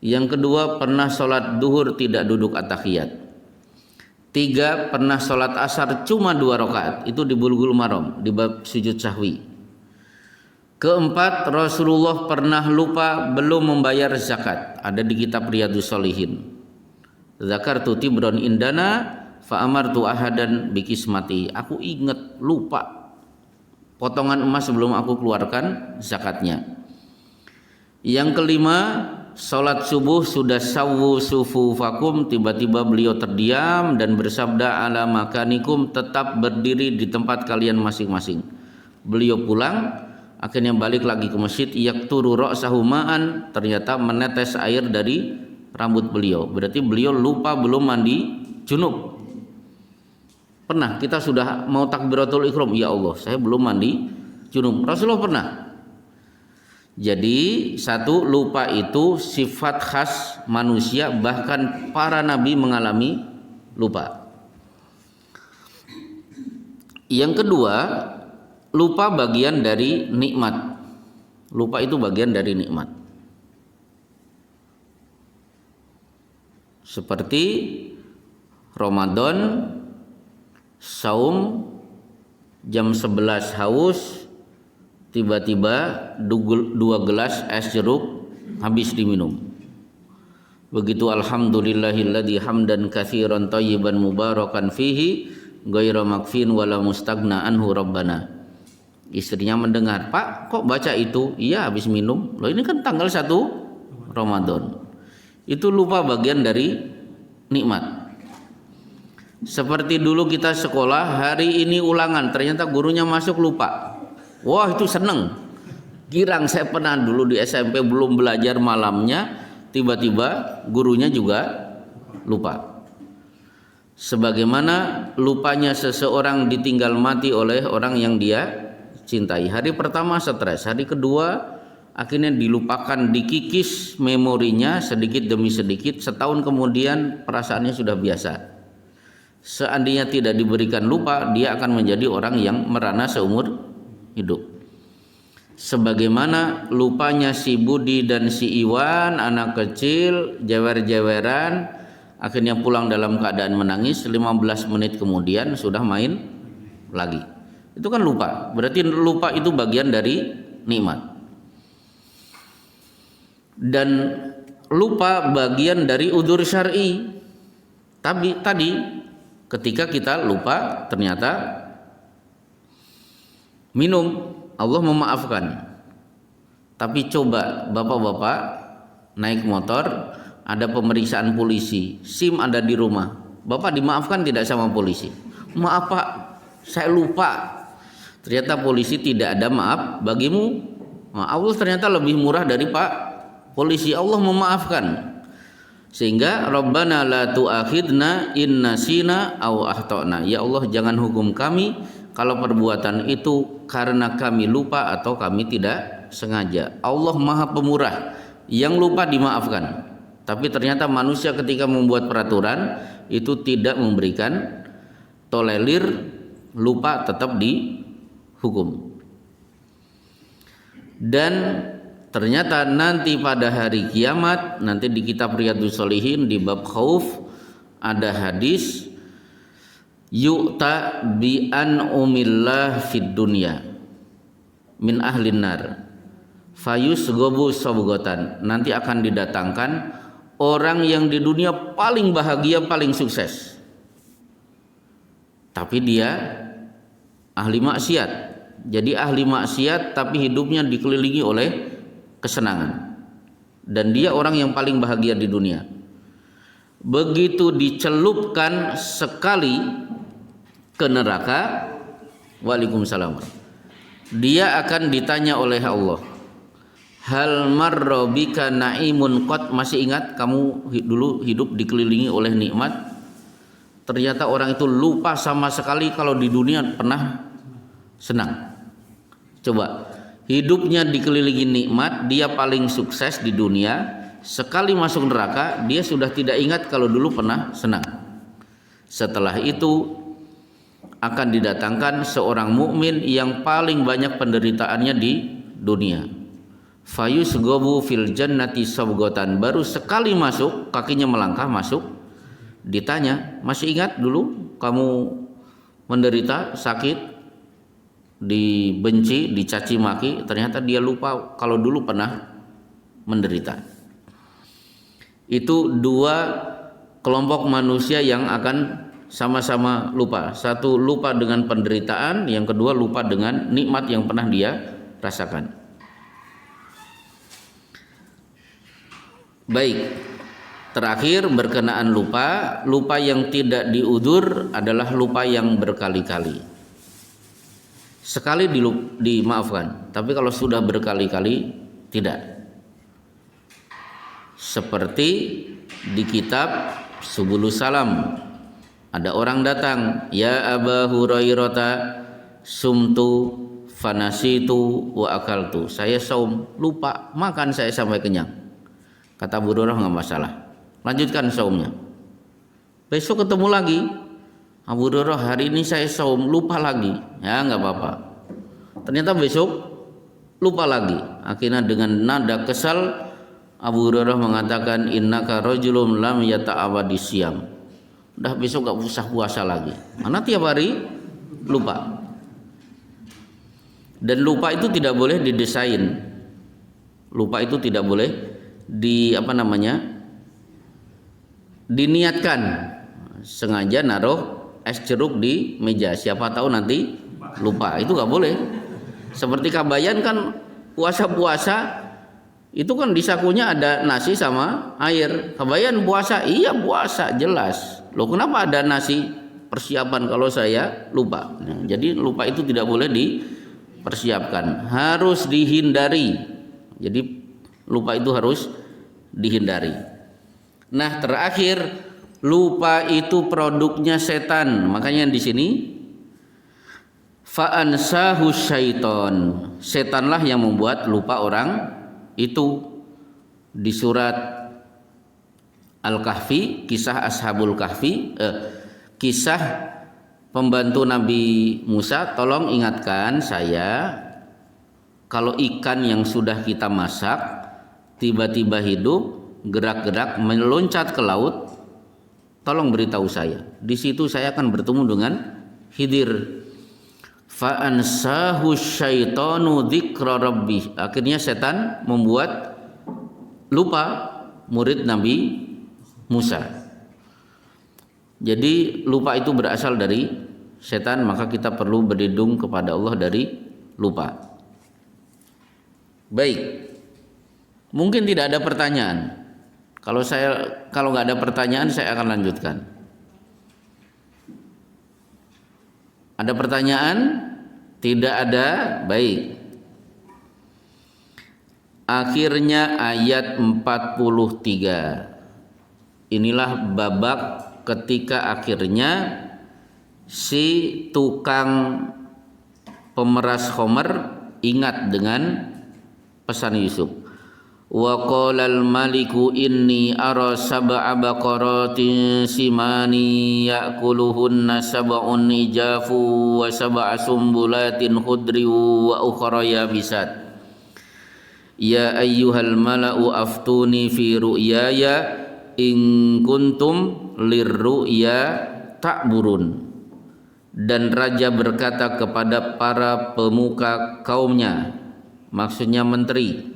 Yang kedua, pernah sholat duhur tidak duduk at-tahiyat. 3, pernah sholat asar cuma 2 rakaat. Itu di Bulughul Maram di bab sujud sahwi. Keempat, Rasulullah pernah lupa belum membayar zakat. Ada di kitab Riyadhus Shalihin. Zakartu tibron indana fa amartu ahadan bikismati. Aku ingat lupa potongan emas sebelum aku keluarkan zakatnya. Yang kelima, sholat subuh sudah sawu sufufakum, tiba-tiba beliau terdiam dan bersabda ala makanikum, tetap berdiri di tempat kalian masing-masing. Beliau pulang, akhirnya balik lagi ke masjid, yakturu ra'sahu ma'an, ternyata menetes air dari rambut beliau. Berarti beliau lupa belum mandi junub. Pernah kita sudah mau takbiratul ihram, ya Allah saya belum mandi junub. Rasulullah pernah. Jadi 1, lupa itu sifat khas manusia, bahkan para nabi mengalami lupa. Yang kedua, lupa bagian dari nikmat. Lupa itu bagian dari nikmat. Seperti Ramadan, saum, jam 11 haus, tiba-tiba 2 gelas es jeruk habis diminum. Begitu alhamdulillahilladzi hamdan katsiran thayyiban mubarakan fihi ghairu makfin wala mustagna anhu rabbana. Istrinya mendengar, "Pak, kok baca itu?" "Iya, habis minum." "Loh, ini kan tanggal 1 Ramadan." Itu lupa bagian dari nikmat. Seperti dulu kita sekolah, hari ini ulangan, ternyata gurunya masuk lupa. Wah, itu seneng. Girang, saya pernah dulu di SMP belum belajar malamnya, tiba-tiba gurunya juga lupa. Sebagaimana lupanya seseorang ditinggal mati oleh orang yang dia cintai. Hari pertama stres, hari kedua akhirnya dilupakan, dikikis memorinya sedikit demi sedikit. Setahun kemudian perasaannya sudah biasa. Seandainya tidak diberikan lupa, dia akan menjadi orang yang merana seumur hidup. Sebagaimana lupanya si Budi dan si Iwan, anak kecil, jewer-jeweran, akhirnya pulang dalam keadaan menangis, 15 menit kemudian sudah main lagi. Itu kan lupa. Berarti lupa itu bagian dari nikmat. Dan lupa bagian dari udzur syar'i. Tapi tadi ketika kita lupa ternyata minum, Allah memaafkan. Tapi coba bapak-bapak naik motor, ada pemeriksaan polisi, SIM ada di rumah, bapak dimaafkan tidak sama polisi? Maaf pak, saya lupa. Ternyata polisi tidak ada maaf bagimu. Allah ternyata lebih murah dari pak polisi. Allah memaafkan. Sehingga Rabbana la tu'akhidna in nasina aw akhtana. Ya Allah, jangan hukum kami kalau perbuatan itu karena kami lupa atau kami tidak sengaja. Allah Maha Pemurah, yang lupa dimaafkan. Tapi ternyata manusia ketika membuat peraturan itu tidak memberikan tolerir, lupa tetap dihukum. Dan ternyata nanti pada hari kiamat, nanti di kitab Riyadhus Shalihin di bab khauf ada hadis yu'ta bi an umillah fid dunya min ahlin nar fayusghabu sabghatan. Nanti akan didatangkan orang yang di dunia paling bahagia, paling sukses, tapi dia ahli maksiat. Jadi ahli maksiat tapi hidupnya dikelilingi oleh kesenangan, dan dia orang yang paling bahagia di dunia. Begitu dicelupkan sekali ke neraka, waalaikumsalam, dia akan ditanya oleh Allah, hal marra bika naimun qad, masih ingat kamu dulu hidup dikelilingi oleh nikmat? Ternyata orang itu lupa sama sekali kalau di dunia pernah senang. Coba, hidupnya dikelilingi nikmat, dia paling sukses di dunia, sekali masuk neraka dia sudah tidak ingat kalau dulu pernah senang. Setelah itu akan didatangkan seorang mukmin yang paling banyak penderitaannya di dunia. Fayusghabu fil jannati sabghatan, baru sekali masuk, kakinya melangkah masuk, ditanya, masih ingat dulu kamu menderita sakit, dibenci, dicaci maki? Ternyata dia lupa kalau dulu pernah menderita. Itu dua kelompok manusia yang akan sama-sama lupa. Satu lupa dengan penderitaan, yang kedua lupa dengan nikmat yang pernah dia rasakan. Baik, terakhir berkenaan lupa. Lupa yang tidak diudzur adalah lupa yang berkali-kali. Sekali dimaafkan, tapi kalau sudah berkali-kali tidak. Seperti di kitab Subulus Salam, ada orang datang, ya Aba Hurairah sumtu fanasitu wa akaltu, saya saum, lupa makan saya sampai kenyang. Kata Abu Hurairah, nggak masalah, lanjutkan saumnya. Besok ketemu lagi, Abu Hurairah, hari ini saya saum, lupa lagi. Ya nggak apa-apa. Ternyata besok lupa lagi. Akhirnya dengan nada kesal Abu Hurairah mengatakan, innaka rajulun lam yata'awadi siyam. Udah besok gak usah puasa lagi, karena tiap hari lupa. Dan lupa itu tidak boleh didesain. Lupa itu tidak boleh diniatkan. Sengaja naruh es jeruk di meja, siapa tahu nanti lupa. Itu gak boleh. Seperti Kabayan kan puasa-puasa Itu kan di sakunya ada nasi sama air. Kebayang puasa? Iya puasa jelas. Loh kenapa ada nasi persiapan kalau saya lupa? Nah, jadi lupa itu tidak boleh dipersiapkan, harus dihindari. Jadi lupa itu harus dihindari. Nah terakhir, lupa itu produknya setan. Makanya di sini fa'ansahu syaiton, setanlah yang membuat lupa orang itu. Di surat Al-Kahfi, kisah Ashabul Kahfi, kisah pembantu Nabi Musa, tolong ingatkan saya kalau ikan yang sudah kita masak tiba-tiba hidup, gerak-gerak meloncat ke laut, tolong beritahu saya. Di situ saya akan bertemu dengan Khidir. Fa'ansahu syaitanu dzikra rabbih. Akhirnya setan membuat lupa murid Nabi Musa. Jadi lupa itu berasal dari setan, maka kita perlu berlindung kepada Allah dari lupa. Baik. Mungkin tidak ada pertanyaan. Kalau nggak ada pertanyaan saya akan lanjutkan. Ada pertanyaan? Tidak ada. Baik. Akhirnya ayat 43. Inilah babak ketika akhirnya si tukang pemeras khamr ingat dengan pesan Yusuf. Wa qalal maliku inni ara sab'a baqaratin simani ya'kuluhunna sab'un ijafu wa sab'a sumbulatin khudri wa ukhra yabisat. Ya ayyuhal mala'u aftuni fi ru'yaya in kuntum lirru'ya ta'burun. Dan raja berkata kepada para pemuka kaumnya, maksudnya menteri,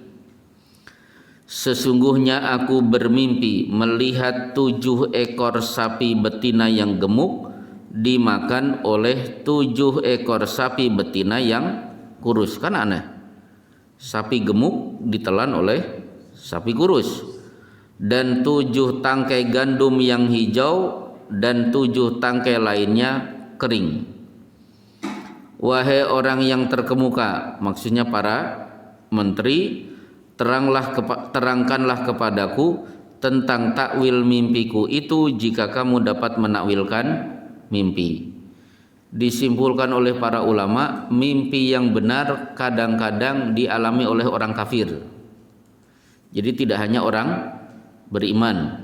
sesungguhnya aku bermimpi melihat 7 ekor sapi betina yang gemuk dimakan oleh 7 ekor sapi betina yang kurus. Kan aneh, sapi gemuk ditelan oleh sapi kurus. Dan 7 tangkai gandum yang hijau dan 7 tangkai lainnya kering. Wahai orang yang terkemuka, maksudnya para menteri, terangkanlah kepadaku tentang takwil mimpiku itu jika kamu dapat menakwilkan mimpi. Disimpulkan oleh para ulama, mimpi yang benar kadang-kadang dialami oleh orang kafir. Jadi tidak hanya orang beriman.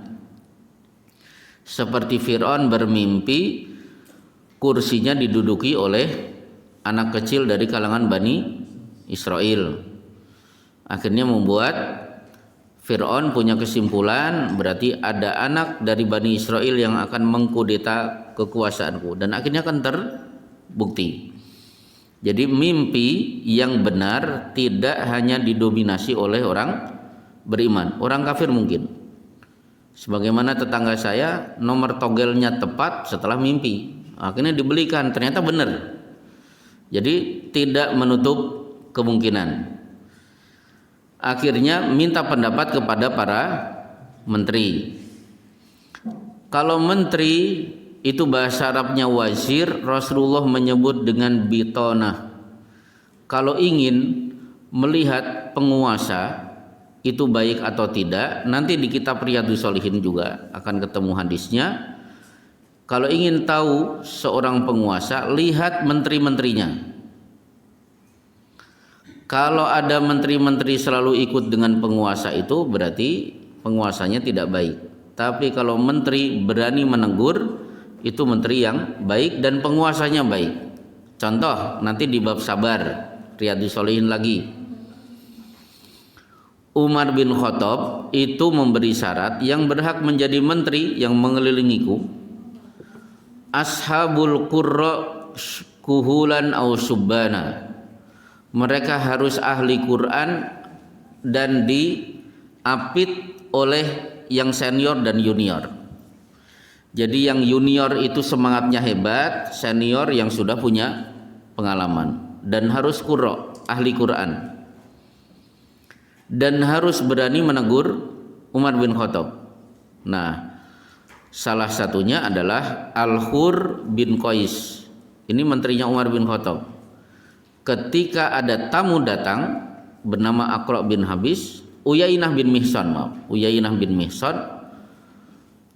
Seperti Fir'aun bermimpi kursinya diduduki oleh anak kecil dari kalangan Bani Israel. Akhirnya membuat Fir'aun punya kesimpulan, berarti ada anak dari Bani Israel yang akan mengkudeta kekuasaanku, dan akhirnya akan terbukti. Jadi mimpi yang benar tidak hanya didominasi oleh orang beriman, orang kafir mungkin. Sebagaimana tetangga saya, nomor togelnya tepat setelah mimpi, akhirnya dibelikan, ternyata benar. Jadi tidak menutup kemungkinan. Akhirnya minta pendapat kepada para menteri. Kalau menteri itu bahasa Arabnya wazir, Rasulullah menyebut dengan bitonah. Kalau ingin melihat penguasa itu baik atau tidak, nanti di kitab Riyadhus Shalihin juga akan ketemu hadisnya. Kalau ingin tahu seorang penguasa, lihat menteri-menterinya. Kalau ada menteri-menteri selalu ikut dengan penguasa itu berarti penguasanya tidak baik. Tapi kalau menteri berani menegur, itu menteri yang baik dan penguasanya baik. Contoh nanti di bab sabar, Riyadhus Shalihin lagi. Umar bin Khattab itu memberi syarat yang berhak menjadi menteri yang mengelilingiku. Ashabul qurra kuhulan au subbana. Mereka harus ahli Quran dan diapit oleh yang senior dan junior. Jadi yang junior itu semangatnya hebat, senior yang sudah punya pengalaman, dan harus qurra, ahli Quran. dan harus berani menegur Umar bin Khattab. Nah, salah satunya adalah Al-Hur bin Qais. Ini menterinya Umar bin Khattab. Ketika ada tamu datang bernama Aqra bin Habis, Uyainah bin Mihsan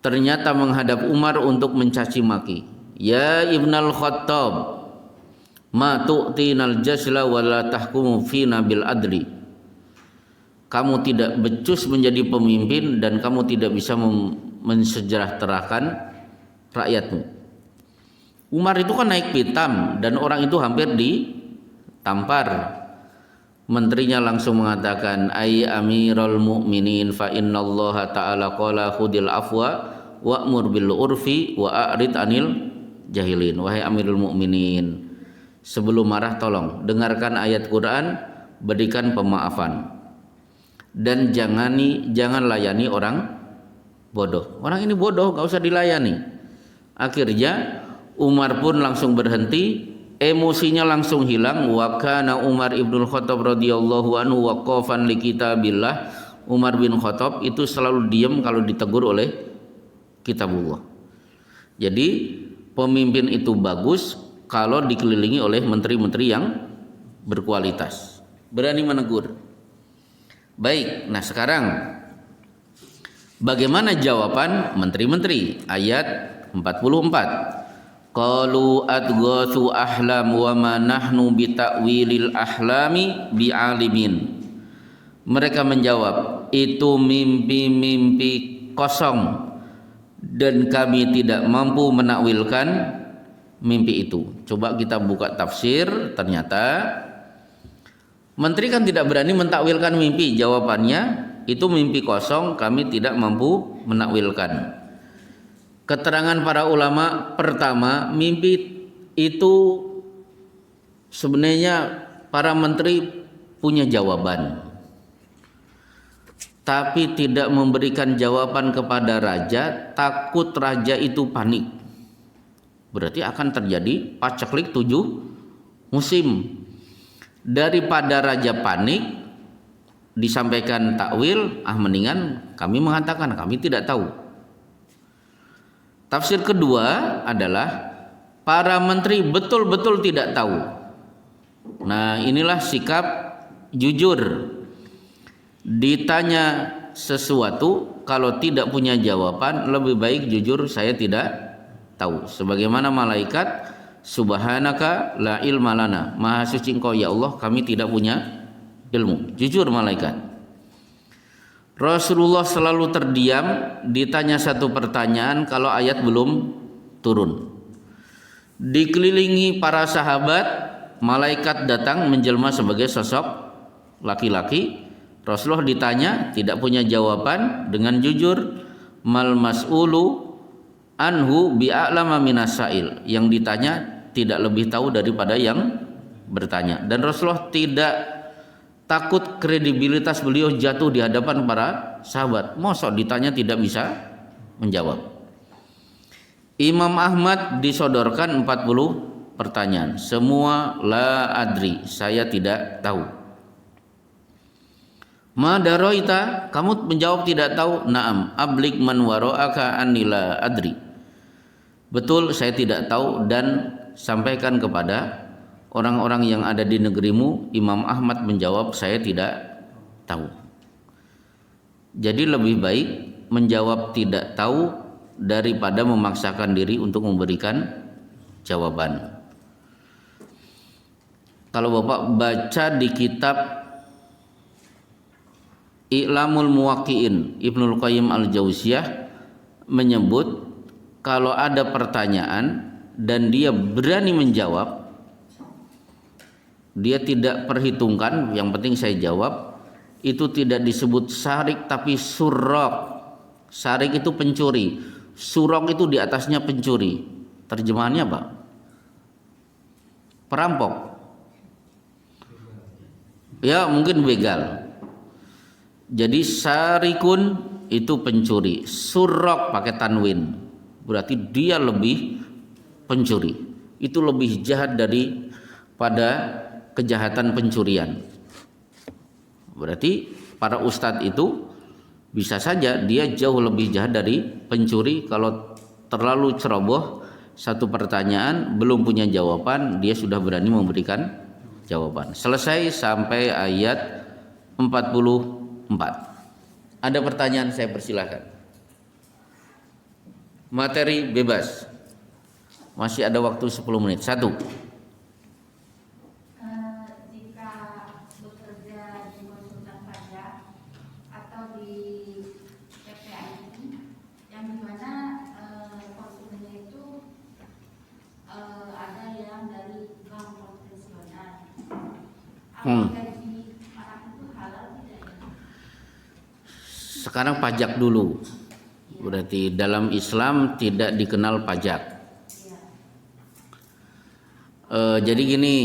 ternyata menghadap Umar untuk mencaci maki. Ya Ibnal Khattab, ma tu'tinal jasla wa la tahkumu fina bil adli. Kamu tidak becus menjadi pemimpin dan kamu tidak bisa mensejahterakan rakyatmu. Umar itu kan naik pitam dan orang itu hampir ditampar. Menterinya langsung mengatakan, ay amirul mu'minin fa innallaha ta'ala qala khudil afwa wa'mur bil urfi wa a'rid anil jahilin. Wahai amirul mu'minin, sebelum marah tolong dengarkan ayat Quran, berikan pemaafan, dan jangan layani orang bodoh. Orang ini bodoh, gak usah dilayani. Akhirnya Umar pun langsung berhenti, emosinya langsung hilang. Wa kana Umar ibnul Khattab radhiyallahu anhu waqafan li kitabillah. Umar bin Khattab itu selalu diam kalau ditegur oleh kitabullah. Jadi pemimpin itu bagus kalau dikelilingi oleh menteri-menteri yang berkualitas, berani menegur. Baik, nah sekarang bagaimana jawaban menteri-menteri? Ayat 44. Qalu adghathu ahlam wa ma nahnu bi ta'wilil ahlami bi'alimin. Mereka menjawab, itu mimpi-mimpi kosong dan kami tidak mampu menakwilkan mimpi itu. Coba kita buka tafsir, ternyata menteri kan tidak berani mentakwilkan mimpi. Jawabannya, itu mimpi kosong, kami tidak mampu menakwilkan. Keterangan para ulama, pertama, mimpi itu sebenarnya para menteri punya jawaban, tapi tidak memberikan jawaban kepada raja, takut raja itu panik. Berarti akan terjadi paceklik 7 musim. Daripada raja panik disampaikan takwil, mendingan kami mengatakan kami tidak tahu. Tafsir kedua adalah para menteri betul-betul tidak tahu. Nah, inilah sikap jujur. Ditanya sesuatu, kalau tidak punya jawaban, lebih baik jujur saya tidak tahu. Sebagaimana malaikat, subhanaka la ilma lana, maha suci engkau ya Allah, kami tidak punya ilmu. Jujur malaikat. Rasulullah selalu terdiam, ditanya satu pertanyaan kalau ayat belum turun. Dikelilingi para sahabat, malaikat datang menjelma sebagai sosok laki-laki. Rasulullah ditanya, tidak punya jawaban, dengan jujur, mal mas'ulu anhu bi'a'lama minasail. Yang ditanya tidak lebih tahu daripada yang bertanya. Dan Rasulullah tidak takut kredibilitas beliau jatuh di hadapan para sahabat. Mosok ditanya tidak bisa menjawab. Imam Ahmad disodorkan 40 pertanyaan. Semua la adri, saya tidak tahu. Ma daroita, kamu menjawab tidak tahu. Naam, ablik man waro'aka anila adri. Betul, saya tidak tahu, dan sampaikan kepada orang-orang yang ada di negerimu. Imam Ahmad menjawab, saya tidak tahu. Jadi lebih baik menjawab tidak tahu daripada memaksakan diri untuk memberikan jawaban. Kalau Bapak baca di kitab I'lamul Muwaqqi'in, Ibnul Qayyim Al-Jauziyah menyebut kalau ada pertanyaan dan dia berani menjawab, dia tidak perhitungkan, yang penting saya jawab, itu tidak disebut syarik tapi surrok. Syarik itu pencuri, surrok itu di atasnya pencuri. Terjemahannya apa? Perampok. Ya, mungkin begal. Jadi syarikun itu pencuri, surrok pakai tanwin, berarti dia lebih pencuri. Itu lebih jahat daripada kejahatan pencurian. Berarti para ustadz itu bisa saja dia jauh lebih jahat dari pencuri kalau terlalu ceroboh. Satu pertanyaan belum punya jawaban, dia sudah berani memberikan jawaban. Selesai sampai ayat 44. Ada pertanyaan, saya persilahkan. Materi bebas. Masih ada waktu 10 menit. 1. Jika bekerja di konsultan pajak atau di PPA ini, yang dimana konsumennya itu ada yang dari bank konvensional, apakah gaji orang itu halal tidak ya? Sekarang pajak dulu. Berarti dalam Islam tidak dikenal pajak. Jadi gini,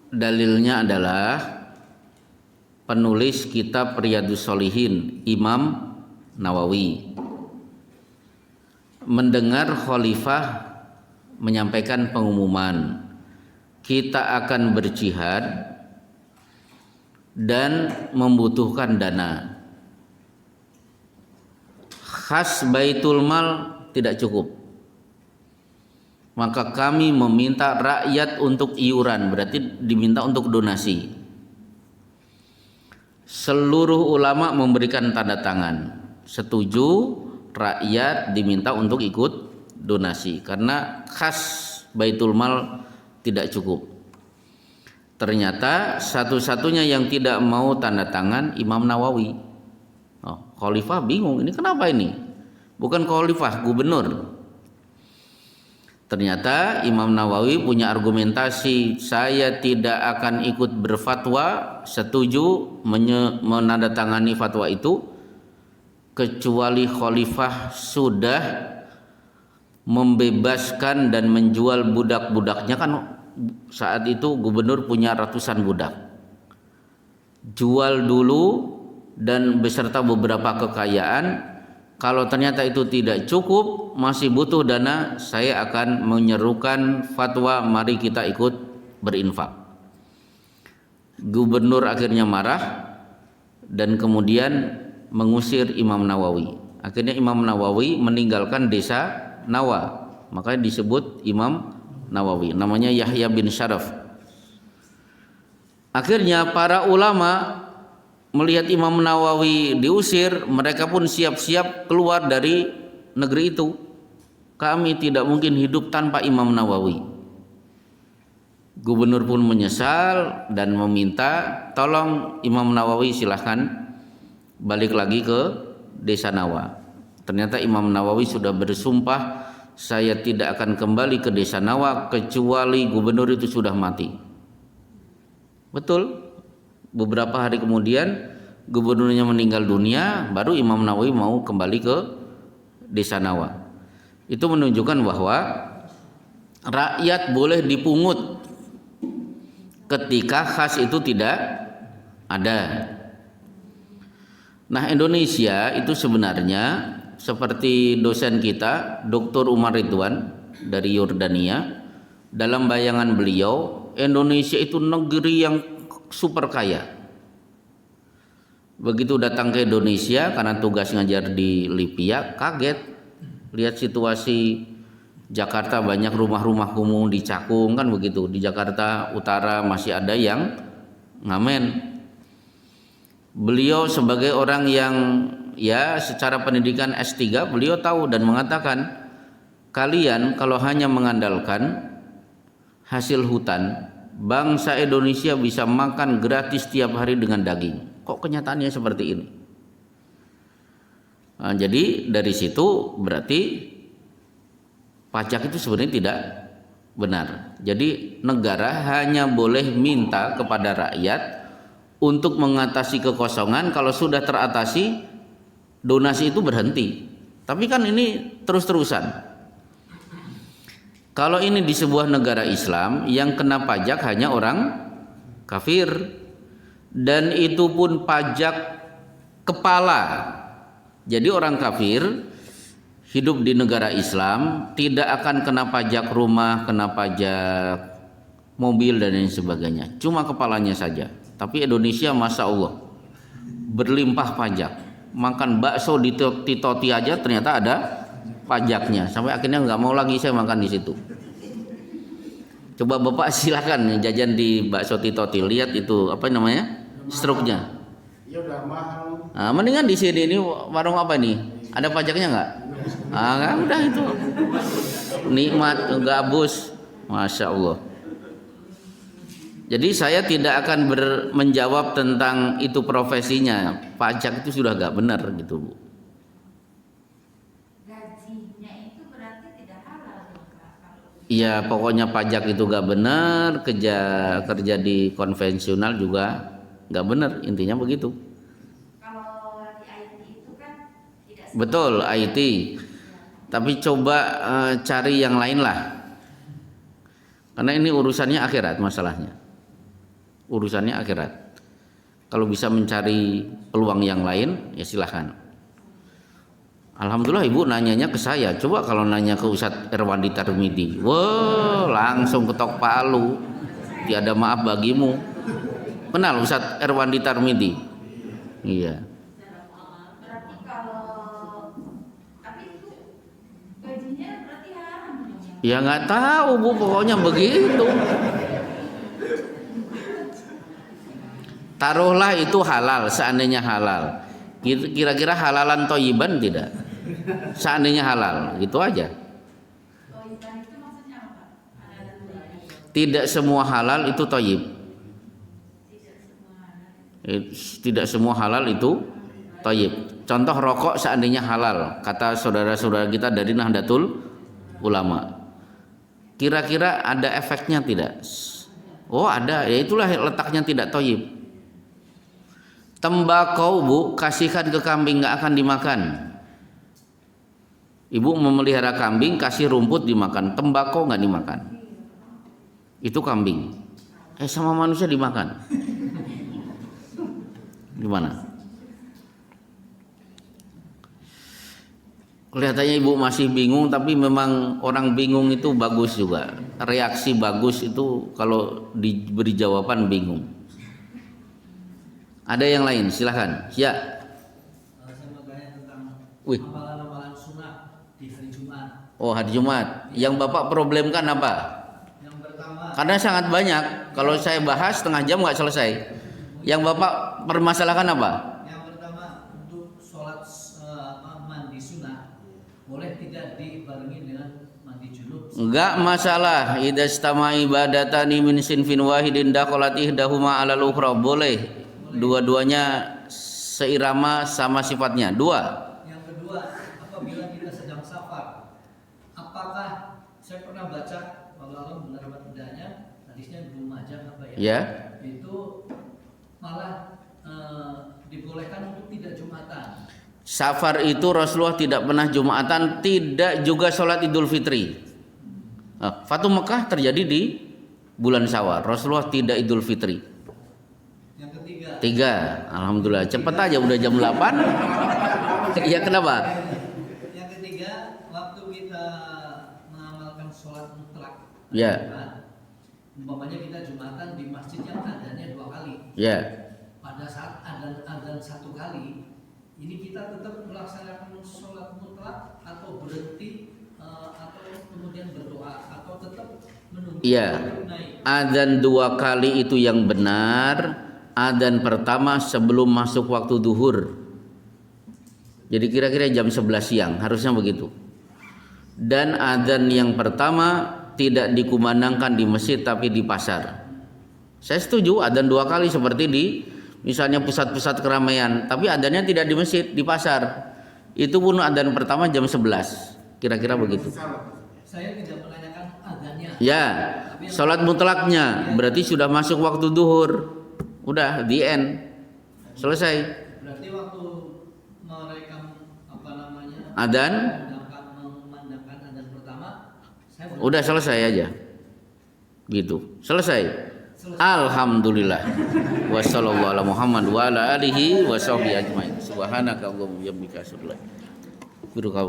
dalilnya adalah penulis kitab Riyadhus Shalihin, Imam Nawawi, mendengar khalifah menyampaikan pengumuman, kita akan berjihad dan membutuhkan dana. Khas Baitul Mal tidak cukup. Maka kami meminta rakyat untuk iuran, berarti diminta untuk donasi. Seluruh ulama memberikan tanda tangan, setuju rakyat diminta untuk ikut donasi karena khas Baitul Mal tidak cukup. Ternyata satu-satunya yang tidak mau tanda tangan Imam Nawawi. Khalifah bingung, ini kenapa ini? Bukan khalifah, gubernur. Ternyata Imam Nawawi punya argumentasi, saya tidak akan ikut berfatwa, setuju menandatangani fatwa itu kecuali khalifah sudah membebaskan dan menjual budak-budaknya. Kan saat itu gubernur punya ratusan budak. Jual dulu dan beserta beberapa kekayaan. Kalau ternyata itu tidak cukup, masih butuh dana, saya akan menyerukan fatwa, mari kita ikut berinfak. Gubernur akhirnya marah dan kemudian mengusir Imam Nawawi. Akhirnya Imam Nawawi meninggalkan desa Nawa, makanya disebut Imam Nawawi. Namanya Yahya bin Syaraf. Akhirnya para ulama melihat Imam Nawawi diusir, mereka pun siap-siap keluar dari negeri itu. Kami tidak mungkin hidup tanpa Imam Nawawi. Gubernur pun menyesal dan meminta, tolong Imam Nawawi silahkan balik lagi ke desa Nawa. Ternyata Imam Nawawi sudah bersumpah, saya tidak akan kembali ke desa Nawa kecuali gubernur itu sudah mati. Betul. Beberapa hari kemudian gubernurnya meninggal dunia, baru Imam Nawawi mau kembali ke desa Nawa. Itu menunjukkan bahwa rakyat boleh dipungut ketika khas itu tidak ada. Nah, Indonesia itu sebenarnya seperti dosen kita Dr. Umar Ridwan dari Yordania, dalam bayangan beliau Indonesia itu negeri yang super kaya. Begitu datang ke Indonesia karena tugas ngajar di Libya, kaget lihat situasi Jakarta, banyak rumah-rumah kumuh di Cakung, kan begitu. Di Jakarta Utara masih ada yang ngamen. Beliau sebagai orang yang ya secara pendidikan S3, beliau tahu dan mengatakan, kalian kalau hanya mengandalkan hasil hutan, bangsa Indonesia bisa makan gratis tiap hari dengan daging. Kok kenyataannya seperti ini? Nah, jadi dari situ berarti pajak itu sebenarnya tidak benar. Jadi negara hanya boleh minta kepada rakyat untuk mengatasi kekosongan. Kalau sudah teratasi, donasi itu berhenti. Tapi kan ini terus-terusan. Kalau ini di sebuah negara Islam, yang kena pajak hanya orang kafir, dan itu pun pajak kepala. Jadi orang kafir hidup di negara Islam tidak akan kena pajak rumah, kena pajak mobil dan lain sebagainya, cuma kepalanya saja. Tapi Indonesia Masya Allah berlimpah pajak. Makan bakso di Toti aja ternyata ada pajaknya. Sampai akhirnya nggak mau lagi saya makan di situ. Coba Bapak silakan jajan di bakso Toti, lihat itu apa namanya? Struknya. Ya udah mahal. Nah, mendingan di sini ini warung apa nih? Ada pajaknya nggak? Nggak, udah itu. Nikmat, gabus, Masya Allah. Jadi saya tidak akan menjawab tentang itu profesinya. Pajak itu sudah nggak benar gitu, Bu. Gajinya itu berarti tidak halal dong, Pak, kalau Iya, pokoknya pajak itu nggak benar, kerja di konvensional juga nggak benar, intinya begitu. kalau di IT itu kan tidak Betul, IT. Tapi coba cari yang lain lah. Karena ini urusannya akhirat masalahnya. Urusannya akhirat. Kalau bisa mencari peluang yang lain, ya silahkan. Alhamdulillah Ibu nanyanya ke saya. Coba kalau nanya ke Ustadz Erwandi Tarmidi, wah langsung ketok palu. Tiada maaf bagimu. Kenal Ustadz Erwandi Tarmidi? Iya. berarti kalau tapi itu gajinya berarti haram dong ya? Ya nggak tahu Bu, pokoknya begitu. Taruhlah itu halal, seandainya halal. Kira-kira halalan toyiban tidak? Seandainya halal, gitu aja. Toiban itu maksudnya apa? Ada dua ya? Tidak semua halal itu toyib. Tidak semua ada. Tidak semua halal itu toyib. Contoh rokok seandainya halal, kata saudara-saudara kita dari Nahdlatul Ulama. Kira-kira ada efeknya tidak? Oh ada, ya itulah letaknya tidak toyib. Tembakau Bu, kasihkan ke kambing nggak akan dimakan. Ibu memelihara kambing, kasih rumput dimakan, tembakau nggak dimakan. Itu kambing. Sama manusia dimakan. Gimana? Kelihatannya Ibu masih bingung, tapi memang orang bingung itu bagus juga. Reaksi bagus itu kalau diberi jawaban bingung. Ada yang lain, silahkan. Ya. Saya mau tanya tentang Wih. amalan-amalan sunnah di hari Jumat. Oh, hari Jumat. Yang Bapak problemkan apa? Yang pertama, Karena sangat banyak. Kalau saya bahas setengah jam nggak selesai. Yang Bapak permasalahkan apa? yang pertama untuk sholat mandi sunnah boleh tidak dibarengi dengan mandi junub. Enggak masalah. Idza istama ibadatani min sinfin wahidin dakhalat ihdahuma 'alal ukhra. Boleh. Dua-duanya seirama sama sifatnya. Dua. Yang kedua, apabila kita sedang safar, apakah saya pernah baca walau benar apa tidaknya hadisnya belum aja apa ya? Ya. Itu malah dibolehkan untuk tidak Jumatan. Safar itu Rasulullah tidak pernah Jumatan, tidak juga sholat Idul Fitri. Fatu Mekah terjadi di bulan Syawal. Rasulullah tidak Idul Fitri. Yang ketiga, 3. Alhamdulillah, cepat aja udah jam 8. Iya, kenapa? yang ketiga, waktu kita mengamalkan sholat mutlak, Ya. umpamanya kita Jumatan di masjid yang adanya 2 kali. Ya. Pada saat adzan 1 kali, ini kita tetap melaksanakan sholat mutlak atau berhenti atau kemudian berdoa atau tetap menunggu Iya. naik. Adzan 2 kali itu yang benar. Adzan pertama sebelum masuk waktu duhur. Jadi kira-kira jam 11 siang, harusnya begitu. Dan adzan yang pertama tidak dikumandangkan di masjid tapi di pasar. Saya setuju adzan 2 kali seperti di misalnya pusat-pusat keramaian, tapi adzannya tidak di masjid, di pasar. Itu pun adzan pertama jam 11. Kira-kira begitu. Saya tidak menanyakan adzannya. Ya, sholat mutlaknya berarti sudah masuk waktu duhur. Udah, the end. Selesai. Berarti waktu merekam apa namanya? Adzan memandangkan adzan pertama, saya udah selesai aja. Gitu. Selesai. Alhamdulillah. Wassallallahu ala Muhammad wa ala alihi wa sahbihi ajmain. Subhanaka Allahumma wa bihamdika asyhadu an la ilaha illa anta